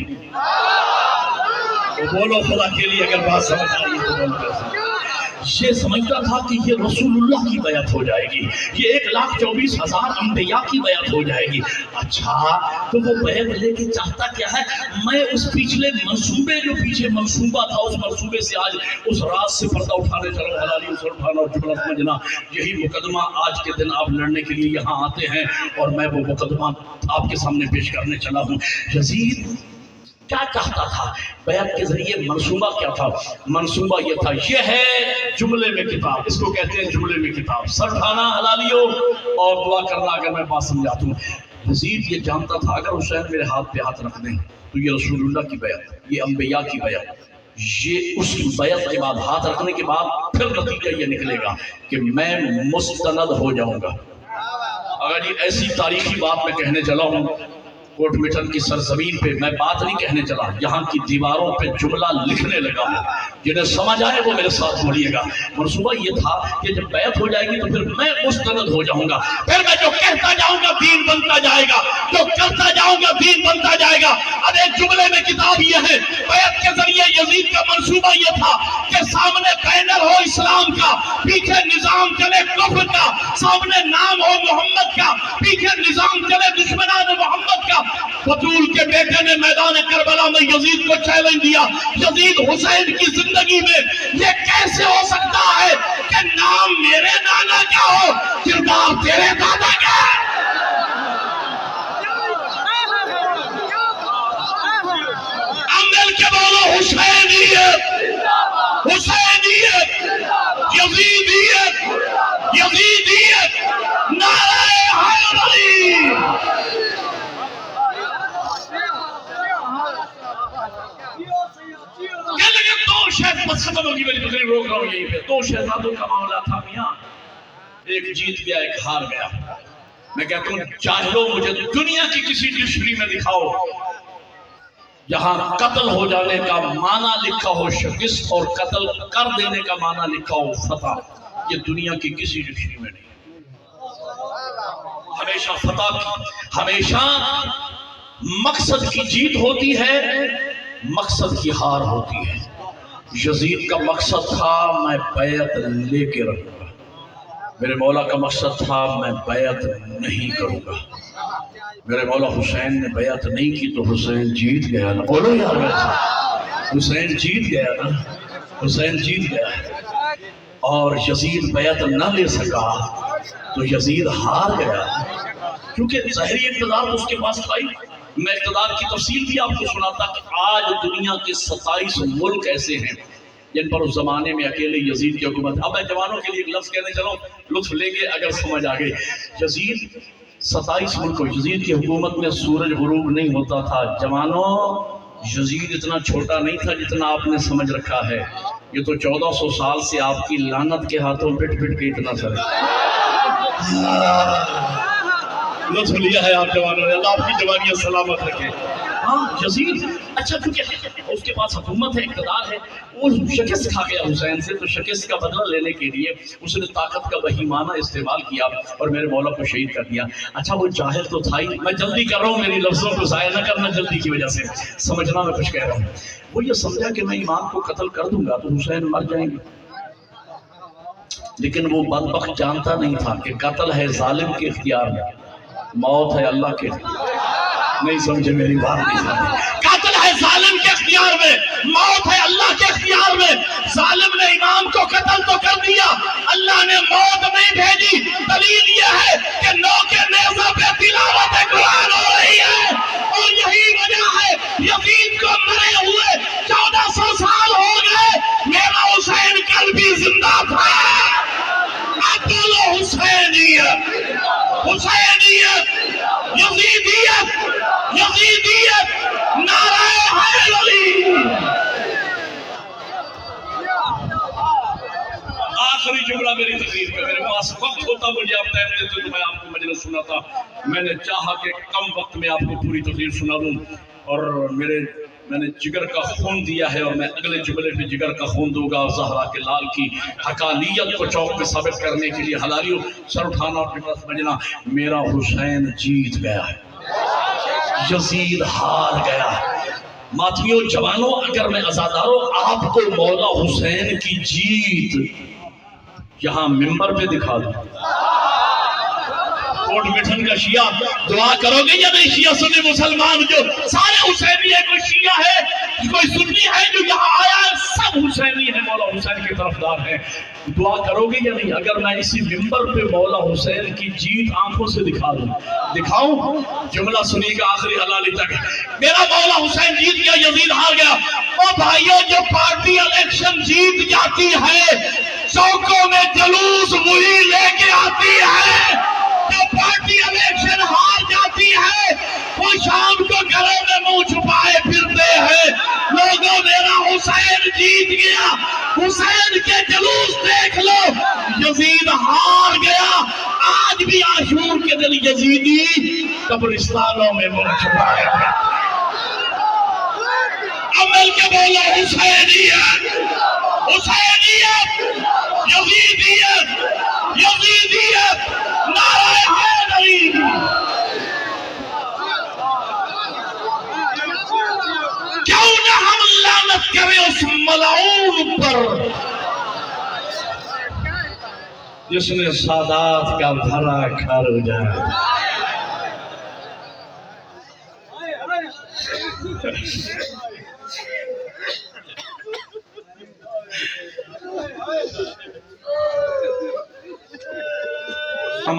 بولو خدا کے لیے اگر بات سمجھ آئی تو بولو. یہ سمجھتا تھا کہ یہ رسول اللہ کی بیعت ہو جائے گی، یہ 1,24,000 انبیاء کی بیعت ہو جائے گی. اچھا تو وہ بیعت لے کے چاہتا کیا ہے؟ میں اس پچھلے منصوبے جو پیچھے منصوبہ تھا اس منصوبے سے آج اس رات سے پردہ اٹھانے چلو، حلالی اسر اٹھانا اور جملہ سمجھنا. یہی مقدمہ آج کے دن آپ لڑنے کے لیے یہاں آتے ہیں اور میں وہ مقدمہ آپ کے سامنے پیش کرنے چلا ہوں. یزید کیا چاہتا تھا؟ بیعت کے ذریعے منصوبہ کیا تھا؟ منصوبہ یہ تھا، یہ ہے جملے میں کتاب، اس کو کہتے ہیں جملے میں کتاب. سر اٹھانا حلالیوں اور دعا کرنا اگر میں بات سمجھاتا ہوں. یزید یہ جانتا تھا اگر حسین میرے ہاتھ پہ ہاتھ رکھ دیں تو یہ رسول اللہ کی بیعت، یہ انبیاء کی بیعت، یہ اس کی بیعت کے بعد ہاتھ رکھنے کے بعد پھر نتیجہ یہ نکلے گا کہ میں مستند ہو جاؤں گا. اگر یہ ایسی تاریخی بات میں کہنے چلا ہوں، کوٹ مٹن کی سرزمین پہ میں بات نہیں کہنے چلا، یہاں کی دیواروں پہ جملہ لکھنے لگا ہوں. جنہیں سمجھ آئے وہ میرے ساتھ بولیے گا. منصوبہ یہ تھا کہ جب بیعت ہو جائے گی تو پھر میں مستند ہو جاؤں گا، پھر میں جو کہتا جاؤں گا دین بنتا جائے گا، جو کرتا جاؤں گا دین بنتا جائے گا. اب ایک جملے میں کتاب یہ ہے. بیعت کے ذریعے یزید کا منصوبہ یہ تھا کہ سامنے بینر ہو اسلام کا، پیچھے نظام چلے کفر کا، سامنے نام ہو محمد کا، پیچھے نظام چلے دشمنان محمد کا. بطول کے بیٹے نے میدان کربلا میں یزید کو چیلنج دیا، یزید حسین کی زندگی میں یہ کیسے ہو سکتا ہے کہ نام میرے نانا کا ہو، کردار تیرے دادا کا ہے۔ اب مل کے بولو حسینیت، حسینیت، یزیدیت، یزیدیت، نعرہ حیدری۔ دو شہزادوں بس ختم ہوگی میری تقریر، روک رہا ہوں یہیں پہ۔ دو شہزادوں کا معاملہ تھا میاں، ایک جیت گیا ایک ہار گیا۔ میں کہتا ہوں چاہو مجھے دنیا کی کسی ڈکشنری میں دکھاؤ جہاں قتل ہو جانے کا معنی لکھا ہو شکست اور قتل کر دینے کا معنی لکھا ہو فتح، یہ دنیا کی کسی ڈکشنری میں نہیں۔ ہمیشہ فتح کی، ہمیشہ مقصد کی جیت ہوتی ہے، مقصد کی ہار ہوتی ہے۔ یزید کا مقصد تھا میں بیعت لے کے رہوں گا، میرے مولا کا مقصد تھا میں بیعت نہیں کروں گا۔ میرے مولا حسین نے بیعت نہیں کی تو حسین جیت گیا نا، بولو یار حسین جیت گیا نا، حسین جیت گیا۔ اور یزید بیعت نہ لے سکا تو یزید ہار گیا، کیونکہ ظاہری اقتدار اس کے پاس تھا ہی۔ میں اقتدار کی تفصیل بھی آپ کو سناتا کہ آج دنیا کے 27 ملک ایسے ہیں جن پر اس زمانے میں اکیلے یزید کی حکومت۔ اب میں جوانوں کے لیے ایک لفظ کہنے چلوں، لطف لیں گے اگر سمجھ آ گئی۔ یزید 27 ملکوں، یزید کی حکومت میں سورج غروب نہیں ہوتا تھا۔ جوانوں یزید اتنا چھوٹا نہیں تھا جتنا آپ نے سمجھ رکھا ہے، یہ تو 1400 سال سے آپ کی لعنت کے ہاتھوں پٹ پٹ کے اتنا سر لطف لیا ہے آپ جوانوں نے، اللہ آپ کی جوانیاں سلامت رکھے۔ ہاں یزید اچھا کیونکہ اس کے پاس حکومت ہے، اقتدار ہے، وہ شکست کھا گیا حسین سے، تو شکست کا بدلہ لینے کے لیے اس نے طاقت کا وہیمانہ استعمال کیا اور میرے مولا کو شہید کر دیا۔ اچھا وہ جاہل تو تھا ہی، میں جلدی کر رہا ہوں، میری لفظوں کو ضائع نہ کرنا جلدی کی وجہ سے، سمجھنا میں کچھ کہہ رہا ہوں۔ وہ یہ سمجھا کہ میں امام کو قتل کر دوں گا تو حسین مر جائیں گے، لیکن وہ بدبخت جانتا نہیں تھا کہ قتل ہے ظالم کے اختیار میں، موت ہے اللہ کے اختیار۔ نہیں سمجھے میری بات، نہیں سمجھے۔ قتل ہے ظالم کے اختیار میں، موت ہے اللہ کے اختیار میں۔ ظالم نے امام کو قتل تو کر دیا، اللہ نے موت نہیں بھیجی۔ دلیل یہ ہے کہ نو کے نیزہ پہ تلاوت قرآن ہو رہی ہے، اور یہی وجہ ہے یزید کو مرے ہوئے 1400 سال ہو گئے، میرا حسین کل بھی زندہ تھا۔ اب بولو حسینیت، حسینیت، یزیدیت، یزیدیت، نعرہ حیدری۔ آخری جملہ میری تقریر کا، میرے پاس وقت ہوتا مجھے آپ ٹائم دیتے تو میں آپ کو مجلس سناتا، میں نے چاہا کہ کم وقت میں آپ کو پوری تقریر سنا دوں، اور میں نے جگر کا خون دیا ہے اور میں اگلے جملے پہ جگر کا خون دوں گا، اور زہرا کے لال کی حقانیت کو چوک پہ ثابت کرنے کے لیے حلالیوں سر اٹھانا اور جملہ سمجھنا، میرا حسین جیت گیا ہے، یزید ہار گیا ہے۔ ماتھیوں جوانوں اگر میں عزاداروں آپ کو مولا حسین کی جیت یہاں ممبر پہ دکھا دوں، کوٹ مٹھن کا شیعہ دعا کرو گے یا نہیں؟ شیعہ سنی مسلمان جو سارے حسینی ہے، کوئی شیعہ ہے کوئی سنی ہے جو یہاں آیا ہے، سب حسینی ہے، مولا حسین کے طرفدار ہیں، دعا کرو گے یا نہیں؟ اگر میں اسی ممبر پہ مولا حسین کی جیت آنکھوں سے دکھا دوں، دکھاؤں؟ جملہ سنیے گا آخری حلالی تک، میرا مولا حسین جیت گیا، یزید ہار گیا۔ او بھائیو، جو پارٹی الیکشن جیت جاتی ہے چوکوں میں جلوس وہی لے کے آتی ہے، جو پارٹی الیکشن ہار جاتی ہے وہ شام کو گھروں میں منہ چھپائے پھرتے ہیں۔ لوگوں میرا حسین جیت گیا، حسین کے جلوس دیکھ لو، یزید ہار گیا۔ آج بھی عاشور کے دن یزیدی قبرستانوں میں منہ چھپائے پھرتے ہیں۔ عمل کے بولو حسینیت، حسینیت، یزیدیت، یزیدیت، نعرہ حیدری۔ کیوں نہ ہم لعنت کریں اس ملعون پر جس نے سادات کا بھرا گھر اجاڑا۔